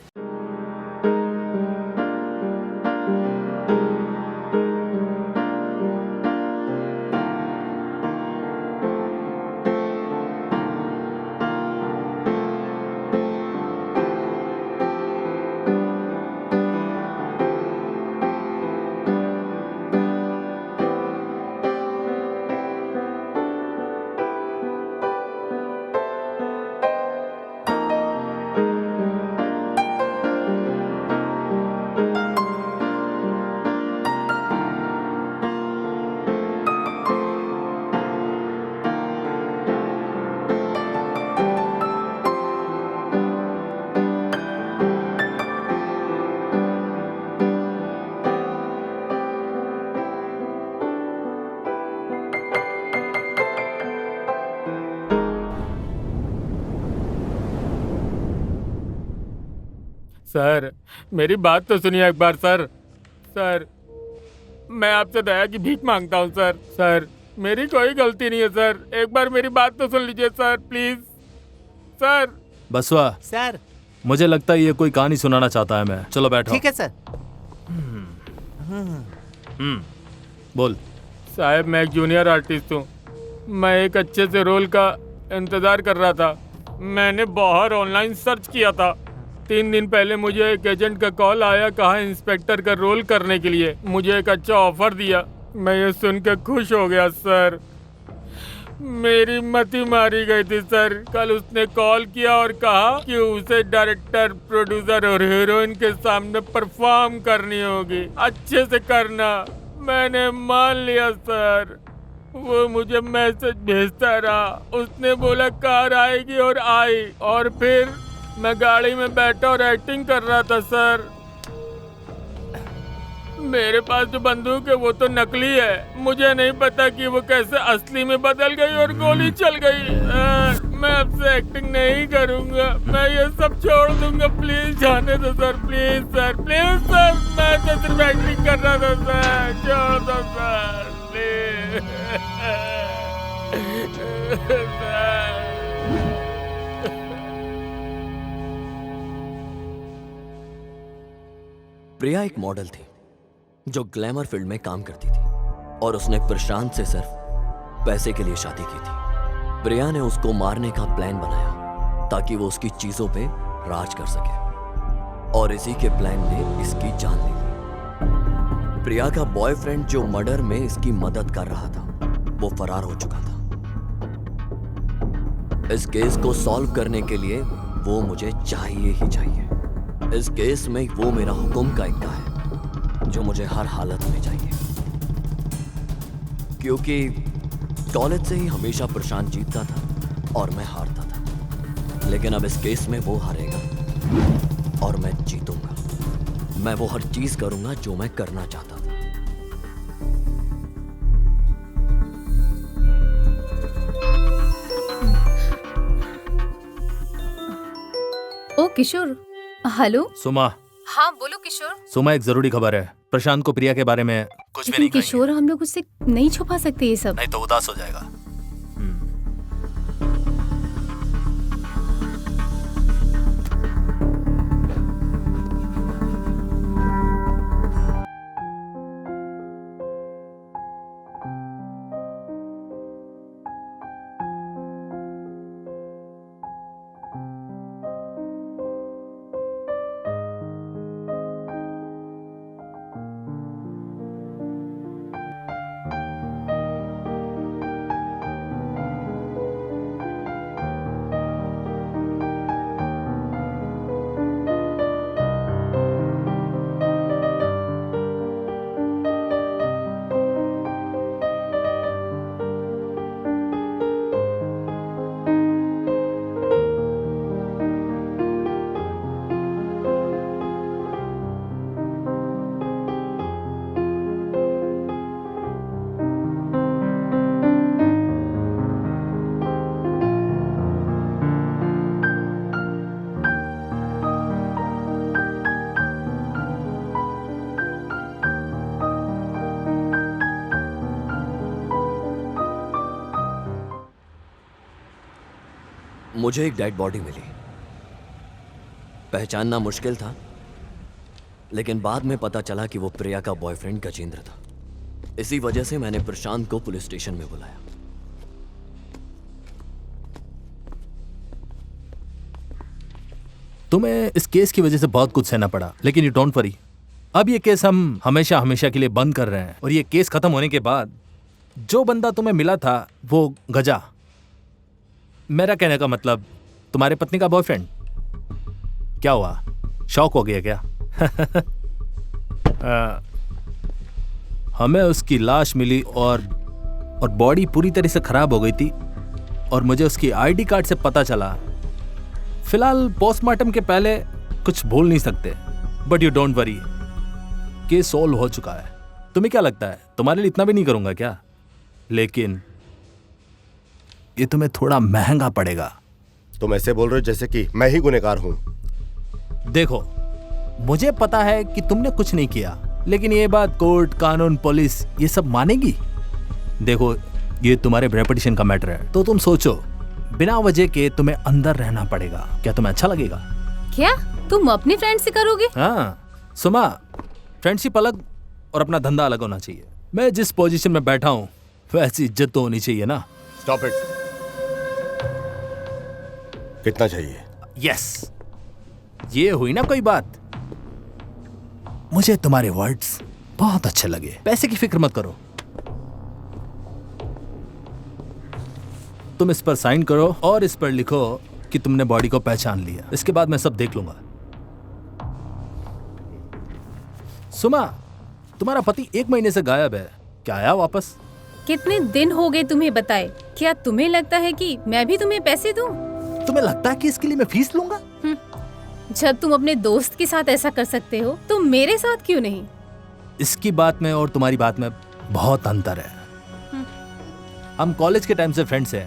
सर मेरी बात तो सुनिए एक बार सर। सर मैं आपसे दया की भीख मांगता हूँ सर। सर मेरी कोई गलती नहीं है सर, एक बार मेरी बात तो सुन लीजिए सर प्लीज सर। बसवा सर मुझे लगता है ये कोई कहानी सुनाना चाहता है। मैं चलो बैठो। ठीक है सर। बोल। साहब मैं एक जूनियर आर्टिस्ट हूँ। मैं एक अच्छे से रोल का इंतज़ार कर रहा था। मैंने बाहर ऑनलाइन सर्च किया था। 3 दिन पहले मुझे एक एजेंट का कॉल आया, कहा इंस्पेक्टर का रोल करने के लिए। मुझे एक अच्छा ऑफर दिया। मैं ये सुनकर खुश हो गया सर। मेरी मति मारी गई थी सर। कल उसने कॉल किया और कहा कि उसे डायरेक्टर, प्रोड्यूसर और हीरोइन के सामने परफॉर्म करनी होगी। अच्छे से करना। मैंने मान लिया सर। वो मुझे मैसेज भेजता रहा। उसने बोला कार आएगी और आई, और फिर मैं गाड़ी में बैठा और एक्टिंग कर रहा था सर। मेरे पास जो बंदूक है वो तो नकली है। मुझे नहीं पता कि वो कैसे असली में बदल गई और गोली चल गई। मैं अब से एक्टिंग नहीं करूंगा। मैं ये सब छोड़ दूंगा। प्लीज जाने दो sir, please sir, please sir. मैं तो सिर्फ एक्टिंग कर रहा था सर। छोड़ दो सर प्लीज सर। प्रिया एक मॉडल थी जो ग्लैमर फील्ड में काम करती थी और उसने प्रशांत से सिर्फ पैसे के लिए शादी की थी। प्रिया ने उसको मारने का प्लान बनाया ताकि वो उसकी चीजों पे राज कर सके, और इसी के प्लान ने इसकी जान ले ली। प्रिया का बॉयफ्रेंड जो मर्डर में इसकी मदद कर रहा था वो फरार हो चुका था। इस केस को सॉल्व करने के लिए वो मुझे चाहिए ही चाहिए। इस केस में वो मेरा हुक्म का इक्का है जो मुझे हर हालत में चाहिए, क्योंकि कॉलेज से ही हमेशा प्रशांत जीतता था और मैं हारता था। लेकिन अब इस केस में वो हारेगा और मैं जीतूंगा। मैं वो हर चीज करूंगा जो मैं करना चाहता था। ओ किशोर। हेलो सुमा। हाँ बोलो किशोर। सुमा एक जरूरी खबर है। प्रशांत को प्रिया के बारे में कुछ भी नहीं कहेंगे। किशोर हम लोग उससे नहीं छुपा सकते ये सब। नहीं तो उदास हो जाएगा। मुझे एक डेड बॉडी मिली। पहचानना मुश्किल था, लेकिन बाद में पता चला कि वो प्रिया का बॉयफ्रेंड गजेंद्र था। इसी वजह से मैंने प्रशांत को पुलिस स्टेशन में बुलाया। तुम्हें इस केस की वजह से बहुत कुछ सहना पड़ा, लेकिन यू डोंट वरी। अब ये केस हम हमेशा हमेशा के लिए बंद कर रहे हैं, और ये केस खत्म होने के बाद जो बंदा तुम्हें मिला था वो गजा, मेरा कहने का मतलब तुम्हारे पत्नी का बॉयफ्रेंड। क्या हुआ, शौक हो गया क्या? हमें उसकी लाश मिली और बॉडी पूरी तरह से खराब हो गई थी, और मुझे उसकी आईडी कार्ड से पता चला। फिलहाल पोस्टमार्टम के पहले कुछ बोल नहीं सकते, but you don't worry, case solve हो चुका है। तुम्हें क्या लगता है, तुम्हारे लिए इतना भी नहीं करूंगा क्या? लेकिन ये तुम्हें थोड़ा महंगा पड़ेगा। तुम ऐसे बोल रहे हो जैसे कि मैं ही गुनहगार हूं। देखो, मुझे पता है कि तुमने कुछ नहीं किया, लेकिन ये बात कोर्ट, कानून, पुलिस ये सब मानेगी? देखो, ये तुम्हारे रेपुटेशन का मैटर है, तो तुम सोचो, बिना वजह के तुम्हें अंदर रहना पड़ेगा। क्या तुम्हें अच्छा लगेगा? क्या तुम अपनी फ्रेंड से करोगे? हाँ सुमा, फ्रेंडशिप अलग और अपना धंधा अलग होना चाहिए। मैं जिस पोजीशन में बैठा हूँ वैसी इज्जत तो होनी चाहिए ना। Stop it. कितना चाहिए? यस, ये हुई ना कोई बात। मुझे तुम्हारे वर्ड्स बहुत अच्छे लगे। पैसे की फिक्र मत करो, तुम इस पर साइन करो और इस पर लिखो कि तुमने बॉडी को पहचान लिया। इसके बाद मैं सब देख लूंगा। सुमा, तुम्हारा पति 1 महीने से गायब है, क्या आया वापस? कितने दिन हो गए तुम्हें बताए? क्या तुम्हें लगता है कि मैं भी तुम्हें पैसे दूं? तुम्हें लगता है कि इसके लिए मैं फीस लूंगा? जब तुम अपने दोस्त के साथ ऐसा कर सकते हो तो मेरे साथ क्यों नहीं? इसकी बात में और तुम्हारी बात में बहुत अंतर है। हम कॉलेज के टाइम से फ्रेंड्स हैं।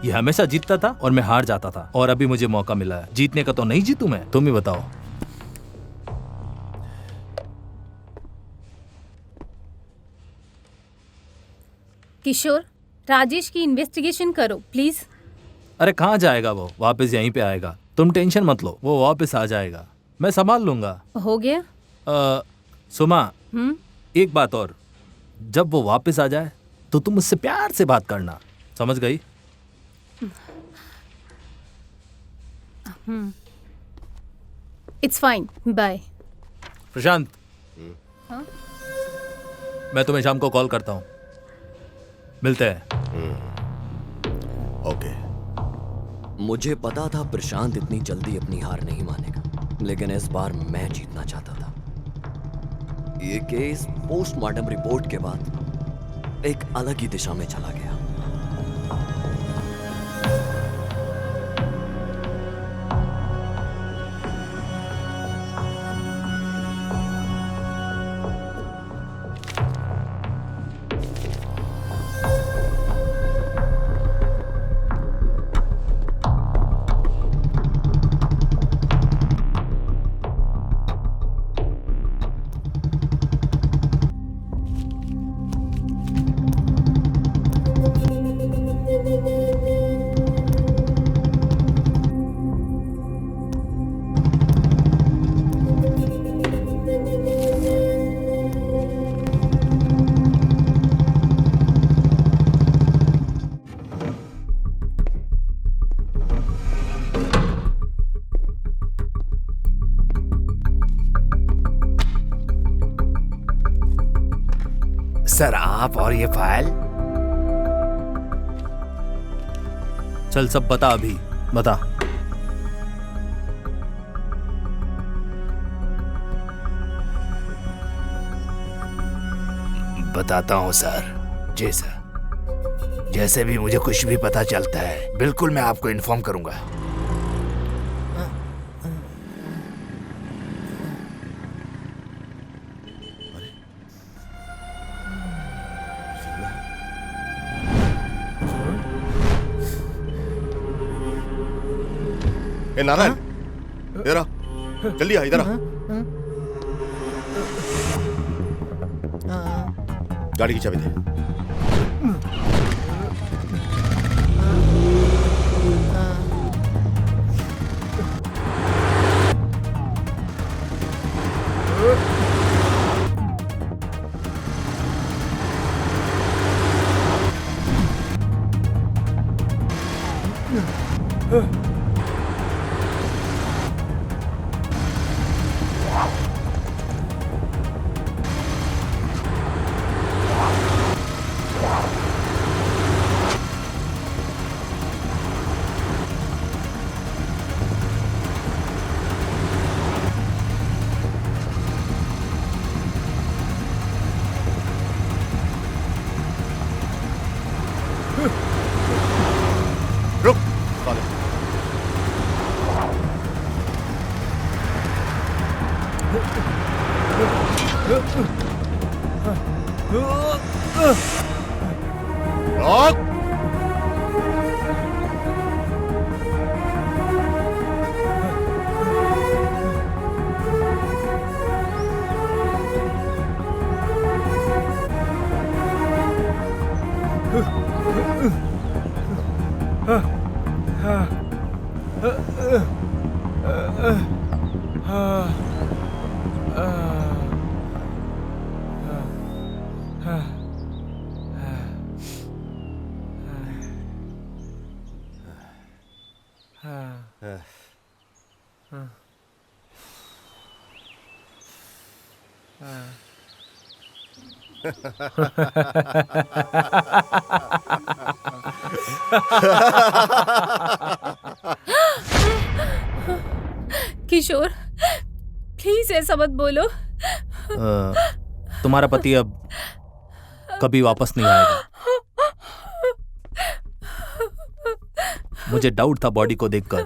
ये हमेशा जीतता था और मैं हार जाता था, और अभी मुझे मौका मिला है जीतने का, तो नहीं जीतू मैं? तुम ही बताओ। किशोर, राजेश की इन्वेस्टिगेशन करो प्लीज। अरे कहाँ जाएगा वो, वापस यहीं पे आएगा। तुम टेंशन मत लो, वो वापस आ जाएगा, मैं संभाल लूंगा। हो गया? सुमा, एक बात और, जब वो वापस आ जाए तो तुम मुझसे प्यार से बात करना, समझ गई? It's fine, bye. प्रशांत, मैं तुम्हें शाम को कॉल करता हूँ, मिलते हैं। ओके। मुझे पता था प्रशांत इतनी जल्दी अपनी हार नहीं मानेगा, लेकिन इस बार मैं जीतना चाहता था। ये केस पोस्टमार्टम रिपोर्ट के बाद एक अलग ही दिशा में चला गया। सर, आप और ये फाइल। चल सब बता, अभी बता। बताता हूँ सर। जी सर, जैसे भी मुझे कुछ भी पता चलता है बिल्कुल मैं आपको इन्फॉर्म करूंगा। ए नारायण, इधर आ, जल्दी आ, इधर आ। गाड़ी की चाबी दे। रॉक! किशोर, प्लीज ऐसा मत बोलो। तुम्हारा पति अब कभी वापस नहीं आएगा। मुझे डाउट था बॉडी को देखकर,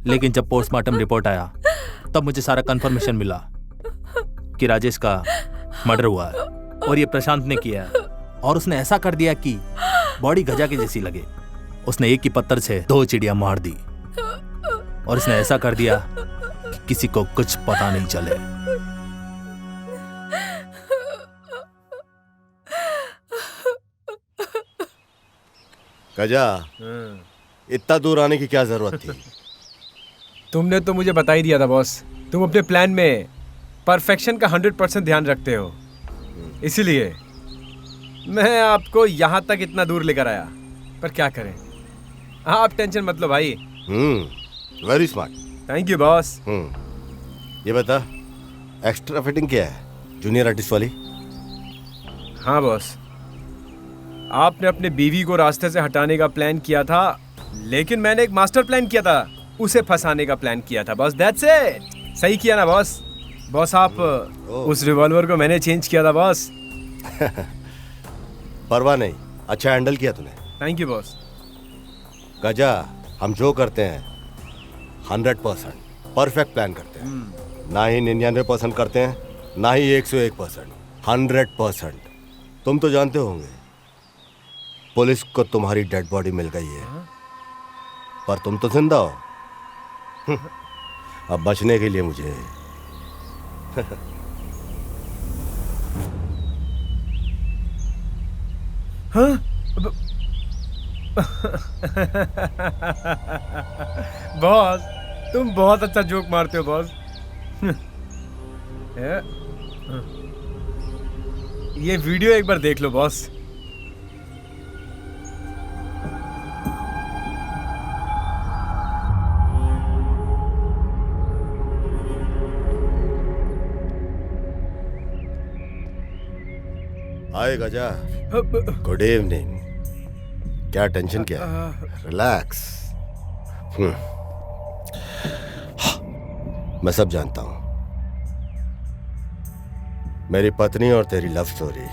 लेकिन जब पोस्टमार्टम रिपोर्ट आया तब मुझे सारा कंफर्मेशन मिला कि राजेश का मर्डर हुआ है और ये प्रशांत ने किया है। और उसने ऐसा कर दिया कि बॉडी गजा के जैसी लगे। उसने एक ही पत्थर से 2 चिड़िया मार दी और इसने ऐसा कर दिया कि किसी को कुछ पता नहीं चले। गजा, इतना दूर आने की क्या जरूरत थी? तुमने तो मुझे बता ही दिया था बॉस। तुम अपने प्लान में परफेक्शन का 100% ध्यान रखते हो, इसीलिए मैं आपको यहाँ तक इतना दूर लेकर आया। पर क्या करें, आप टेंशन मत लो भाई। Very smart. Thank you boss. ये बता, एक्स्ट्रा फिटिंग क्या है? जूनियर आर्टिस्ट वाली? हाँ बॉस, आपने अपने बीवी को रास्ते से हटाने का प्लान किया था, लेकिन मैंने एक मास्टर प्लान किया था, उसे फंसाने का प्लान किया था बॉस। That's it. सही किया ना बॉस? बॉस आप उस रिवॉल्वर को मैंने चेंज किया था बॉस। परवाह नहीं, अच्छा हैंडल किया तूने। Thank you boss. गजा, हम जो करते हैं 100% परफेक्ट प्लान करते हैं। ना ही 99% करते हैं, ना ही 101%, 100%। तुम तो जानते होंगे पुलिस को तुम्हारी डेड बॉडी मिल गई है, पर तुम तो जिंदा हो। अब बचने के लिए मुझे हाँ? बॉस, तुम बहुत अच्छा जोक मारते हो बॉस। ये वीडियो एक बार देख लो बॉस। हाय गजा, गुड इवनिंग। क्या टेंशन क्या है? रिलैक्स। मैं सब जानता हूं। मेरी पत्नी और तेरी लव स्टोरी,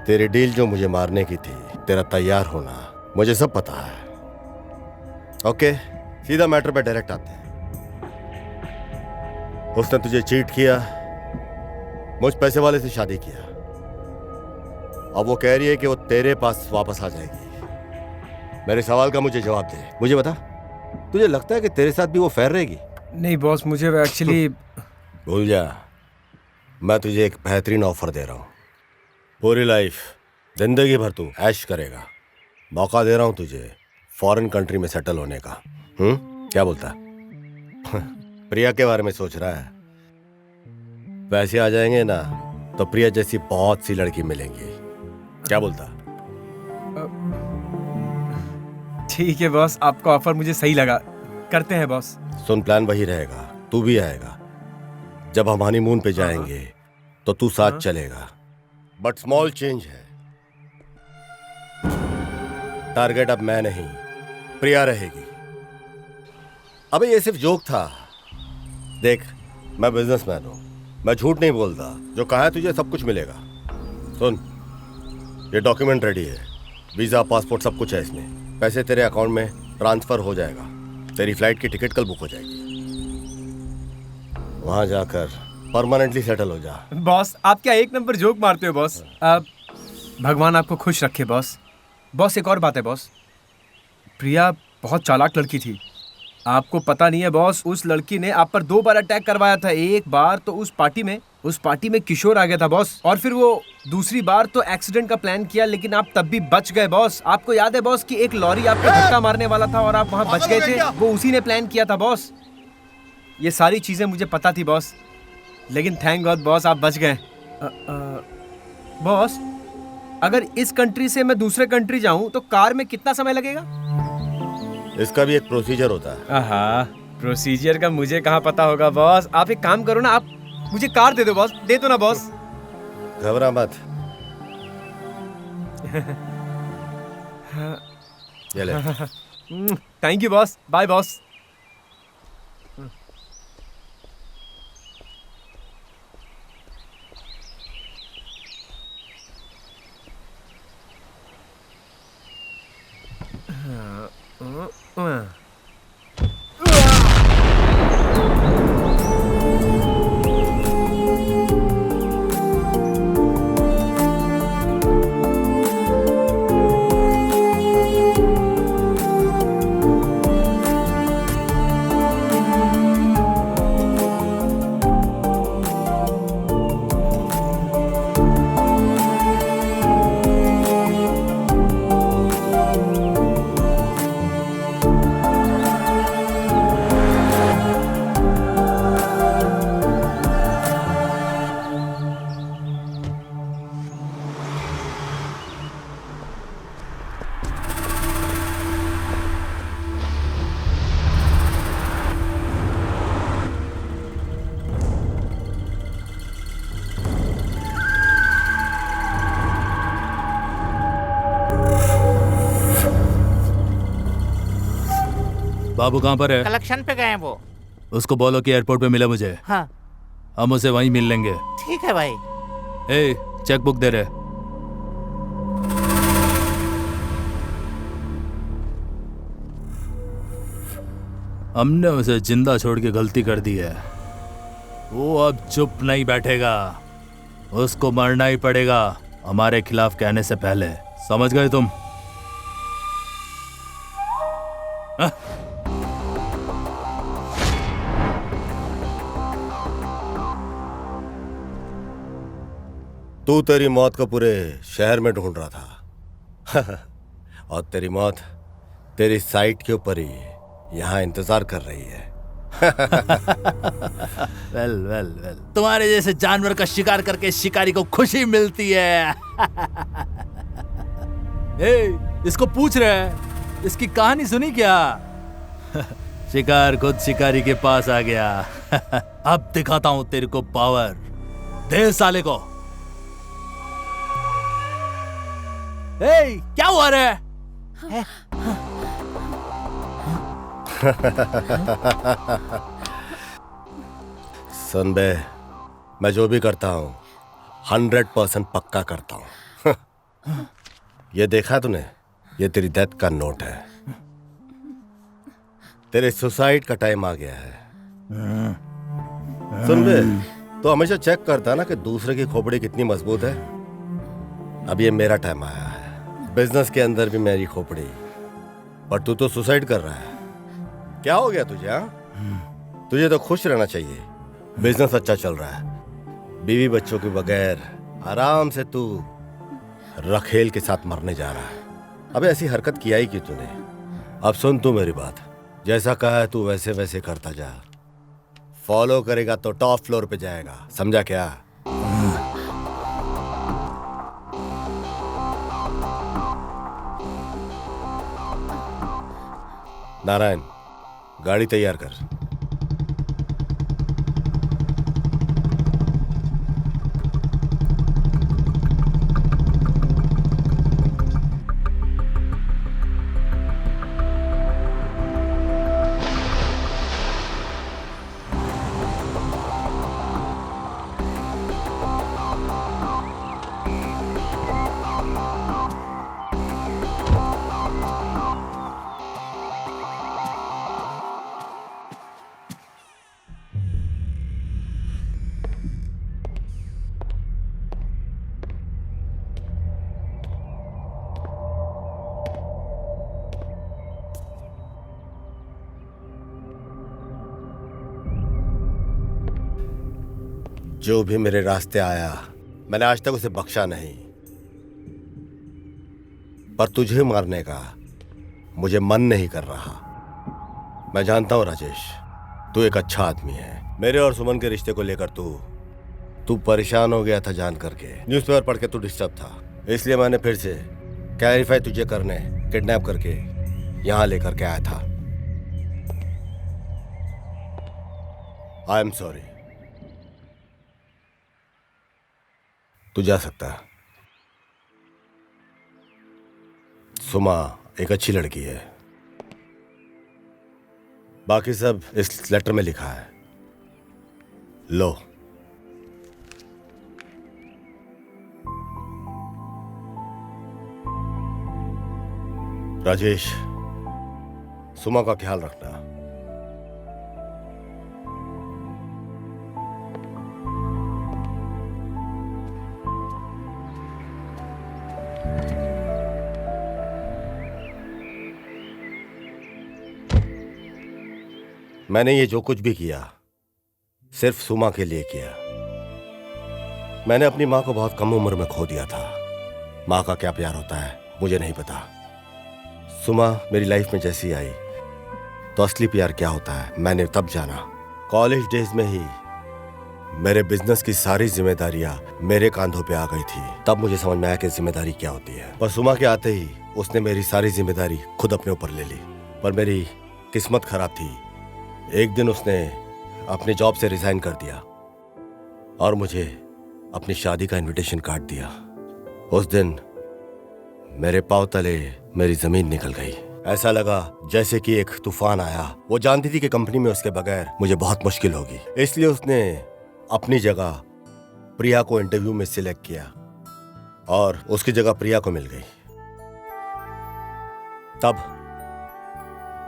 तेरी डील जो मुझे मारने की थी, तेरा तैयार होना, मुझे सब पता है। ओके, सीधा मैटर पे डायरेक्ट आते हैं। उसने तुझे चीट किया, मुझ पैसे वाले से शादी किया। अब वो कह रही है कि वो तेरे पास वापस आ जाएगी। मेरे सवाल का मुझे जवाब दे। मुझे बता, तुझे लगता है कि तेरे साथ भी वो फेयर रहेगी? नहीं बॉस, मुझे एक्चुअली भूल जा। मैं तुझे एक बेहतरीन ऑफर दे रहा हूँ। पूरी लाइफ, जिंदगी भर तू ऐश करेगा। मौका दे रहा हूँ तुझे फॉरेन कंट्री में सेटल होने का। क्या बोलता? प्रिया के बारे में सोच रहा है? पैसे आ जाएंगे ना तो प्रिया जैसी बहुत सी लड़की मिलेंगी। क्या बोलता? ठीक है बॉस, आपका ऑफर मुझे सही लगा, करते हैं बॉस। सुन, प्लान वही रहेगा, तू भी आएगा। जब हम हनीमून पे जाएंगे तो तू साथ चलेगा, बट स्मॉल चेंज है। टारगेट अब मैं नहीं, प्रिया रहेगी। अबे ये सिर्फ जोक था। देख, मैं बिजनेसमैन हूं, मैं झूठ नहीं बोलता। जो कहा है तुझे सब कुछ मिलेगा। सुन, ये डॉक्यूमेंट रेडी है, वीजा, पासपोर्ट, सब कुछ है इसमें। पैसे तेरे अकाउंट में ट्रांसफर हो जाएगा। तेरी फ्लाइट की टिकट कल बुक हो जाएगी। वहां जाकर परमानेंटली सेटल हो जा। बॉस आप क्या एक नंबर जोक मारते हो बॉस। भगवान आपको खुश रखे बॉस। बॉस एक और बात है बॉस, प्रिया बहुत चालाक लड़की थी। आपको पता नहीं है बॉस, उस लड़की ने आप पर 2 बार अटैक करवाया था। एक बार तो उस पार्टी में किशोर आ गया था बॉस, और फिर वो दूसरी बार तो एक्सीडेंट का प्लान किया, लेकिन आप तब भी बच गए बॉस। आपको याद है बॉस कि एक लॉरी आपको धक्का मारने वाला था और आप वहां बच गए थे, वो उसी ने प्लान किया था बॉस। ये सारी चीजें मुझे पता थी बॉस, लेकिन थैंक गॉड बॉस आप बच गए। बॉस अगर इस कंट्री से मैं दूसरे कंट्री जाऊं तो कार में कितना समय लगेगा? इसका भी एक प्रोसीजर होता है। आहा, प्रोसीजर का मुझे कहाँ पता होगा बॉस। आप एक काम करो ना, आप मुझे कार दे दो बॉस। दे दो ना बॉस। घबरा मत। ये ले। Thank you boss. Bye boss. बाबू कहाँ पर है? कलेक्शन पे गए हैं वो। उसको बोलो कि एयरपोर्ट पे मिले मुझे। हाँ हम उसे वहीं मिल लेंगे। ठीक है भाई। ए, चेक बुक दे रहे। हमने उसे जिंदा छोड़ के गलती कर दी है। वो अब चुप नहीं बैठेगा, उसको मरना ही पड़ेगा हमारे खिलाफ कहने से पहले। समझ गए तुम? हाँ? तू तेरी मौत को पूरे शहर में ढूंढ रहा था और तेरी मौत तेरी साइट के ऊपर ही यहाँ इंतजार कर रही है। वेल वेल वेल, तुम्हारे जैसे जानवर का शिकार करके शिकारी को खुशी मिलती है। ए, इसको पूछ रहे हैं, इसकी कहानी सुनी क्या? शिकार खुद शिकारी के पास आ गया। अब दिखाता हूं तेरे को पावर। दे साले को। ए, क्या हुआ रे? सुन बे, मैं जो भी करता हूँ 100% पक्का करता हूँ। ये देखा तूने? ये तेरी डेथ का नोट है। तेरे सुसाइड का टाइम आ गया है। सुन बे, तो हमेशा चेक करता है ना कि दूसरे की खोपड़ी कितनी मजबूत है। अब ये मेरा टाइम आया है। बिजनेस के अंदर भी मेरी खोपड़ी, पर तू तो सुसाइड कर रहा है। क्या हो गया तुझे? हाँ, तुझे तो खुश रहना चाहिए। बिजनेस अच्छा चल रहा है, बीवी बच्चों के बगैर आराम से तू रखेल के साथ मरने जा रहा है। अबे ऐसी हरकत किया ही क्यों तूने? अब सुन तू मेरी बात, जैसा कहा है तू वैसे वैसे करता जा। फॉलो करेगा तो टॉप फ्लोर पे जाएगा, समझा क्या? नारायण, गाड़ी तैयार कर। जो भी मेरे रास्ते आया मैंने आज तक उसे बख्शा नहीं, पर तुझे मारने का मुझे मन नहीं कर रहा। मैं जानता हूं राजेश, तू एक अच्छा आदमी है। मेरे और सुमन के रिश्ते को लेकर तू परेशान हो गया था जान करके। न्यूज़पेपर पढ़ के तू डिस्टर्ब था, इसलिए मैंने फिर से क्लैरिफाई तुझे करने किडनैप करके यहां लेकर के आया था। I am sorry. तू जा सकता है। सुमा एक अच्छी लड़की है, बाकी सब इस लेटर में लिखा है। लो। राजेश, सुमा का ख्याल रखना। मैंने ये जो कुछ भी किया सिर्फ सुमा के लिए किया। मैंने अपनी माँ को बहुत कम उम्र में खो दिया था। माँ का क्या प्यार होता है मुझे नहीं पता। सुमा मेरी लाइफ में जैसी आई तो असली प्यार क्या होता है मैंने तब जाना। कॉलेज डेज में ही मेरे बिजनेस की सारी जिम्मेदारियां मेरे कांधों पे आ गई थी। तब मुझे समझ में आया कि जिम्मेदारी क्या होती है। पर सुमा के आते ही उसने मेरी सारी जिम्मेदारी खुद अपने ऊपर ले ली। पर मेरी किस्मत खराब थी। एक दिन उसने अपनी जॉब से रिजाइन कर दिया और मुझे अपनी शादी का इनविटेशन कार्ड दिया। उस दिन मेरे पांव तले मेरी जमीन निकल गई। ऐसा लगा जैसे कि एक तूफान आया। वो जानती थी कि कंपनी में उसके बगैर मुझे बहुत मुश्किल होगी, इसलिए उसने अपनी जगह प्रिया को इंटरव्यू में सिलेक्ट किया और उसकी जगह प्रिया को मिल गई। तब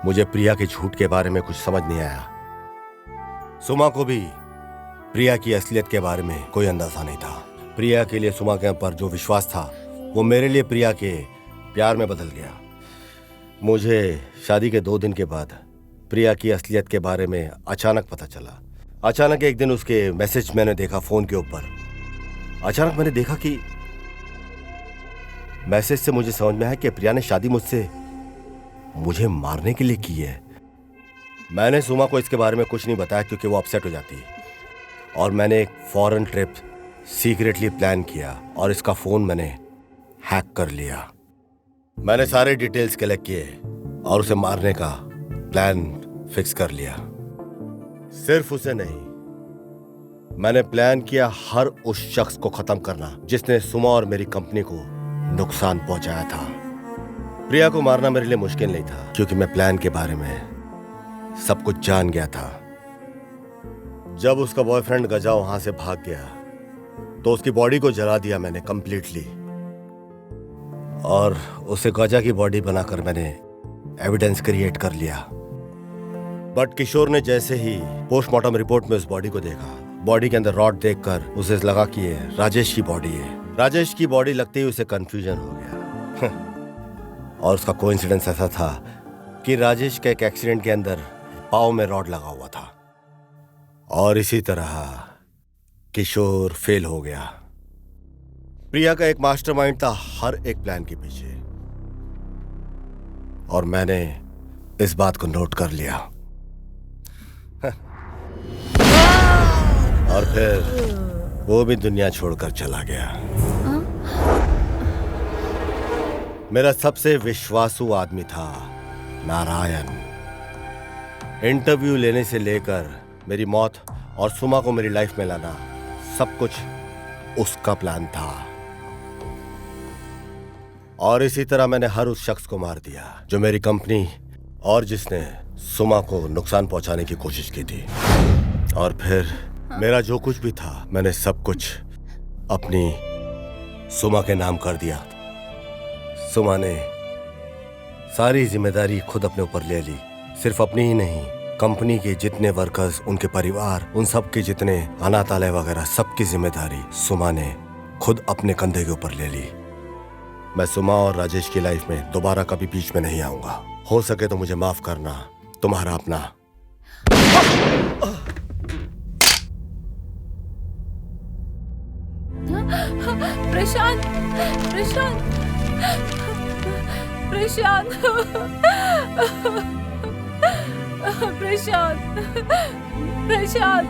मुझे प्रिया के झूठ के बारे में कुछ समझ नहीं आया। सुमा को भी प्रिया की असलियत के बारे में कोई अंदाजा नहीं था। प्रिया के लिए सुमा के ऊपर जो विश्वास था वो मेरे लिए प्रिया के प्यार में बदल गया। मुझे शादी के 2 दिन के बाद प्रिया की असलियत के बारे में अचानक पता चला। अचानक एक दिन उसके मैसेज मैंने देखा फोन के ऊपर। अचानक मैंने देखा कि मैसेज से मुझे समझ में आया कि प्रिया ने शादी मुझे मारने के लिए की है। मैंने सुमा को इसके बारे में कुछ नहीं बताया क्योंकि वो अपसेट हो जाती है। और मैंने एक फॉरेन ट्रिप सीक्रेटली प्लान किया और इसका फोन मैंने हैक कर लिया। मैंने सारे डिटेल्स कलेक्ट किए और उसे मारने का प्लान फिक्स कर लिया। सिर्फ उसे नहीं, मैंने प्लान किया हर उस शख्स को खत्म करना जिसने सुमा और मेरी कंपनी को नुकसान पहुंचाया था। प्रिया को मारना मेरे लिए मुश्किल नहीं था क्योंकि मैं प्लान के बारे में सब कुछ जान गया था। जब उसका बॉयफ्रेंड गजा वहां से भाग गया तो उसकी बॉडी को जला दिया मैंने कंप्लीटली और उसे गजा की बॉडी बनाकर मैंने एविडेंस क्रिएट कर लिया। बट किशोर ने जैसे ही पोस्टमार्टम रिपोर्ट में उस बॉडी को देखा, बॉडी के अंदर रॉड देखकर उसे लगा कि ये राजेश की बॉडी है। राजेश की बॉडी लगते ही उसे कंफ्यूजन हो गया और उसका कोइंसिडेंस ऐसा था कि राजेश के एक एक्सीडेंट के अंदर पाँव में रॉड लगा हुआ था और इसी तरह किशोर फेल हो गया। प्रिया का एक मास्टरमाइंड था हर एक प्लान के पीछे और मैंने इस बात को नोट कर लिया। और फिर वो भी दुनिया छोड़कर चला गया। मेरा सबसे विश्वासु आदमी था नारायण। इंटरव्यू लेने से लेकर मेरी मौत और सुमा को मेरी लाइफ में लाना सब कुछ उसका प्लान था। और इसी तरह मैंने हर उस शख्स को मार दिया जो मेरी कंपनी और जिसने सुमा को नुकसान पहुंचाने की कोशिश की थी। और फिर मेरा जो कुछ भी था मैंने सब कुछ अपनी सुमा के नाम कर दिया। सुमा ने सारी जिम्मेदारी खुद अपने ऊपर ले ली। सिर्फ अपनी ही नहीं, कंपनी के जितने वर्कर्स, उनके परिवार, उन सब के जितने अनाथालय वगैरह सबकी जिम्मेदारी सुमा ने खुद अपने कंधे के ऊपर ले ली। मैं सुमा और राजेश की लाइफ में दोबारा कभी बीच में नहीं आऊंगा। हो सके तो मुझे माफ करना। तुम्हारा अपना। प्रशांत, प्रशांत, प्रशांत, प्रशांत, प्रशांत।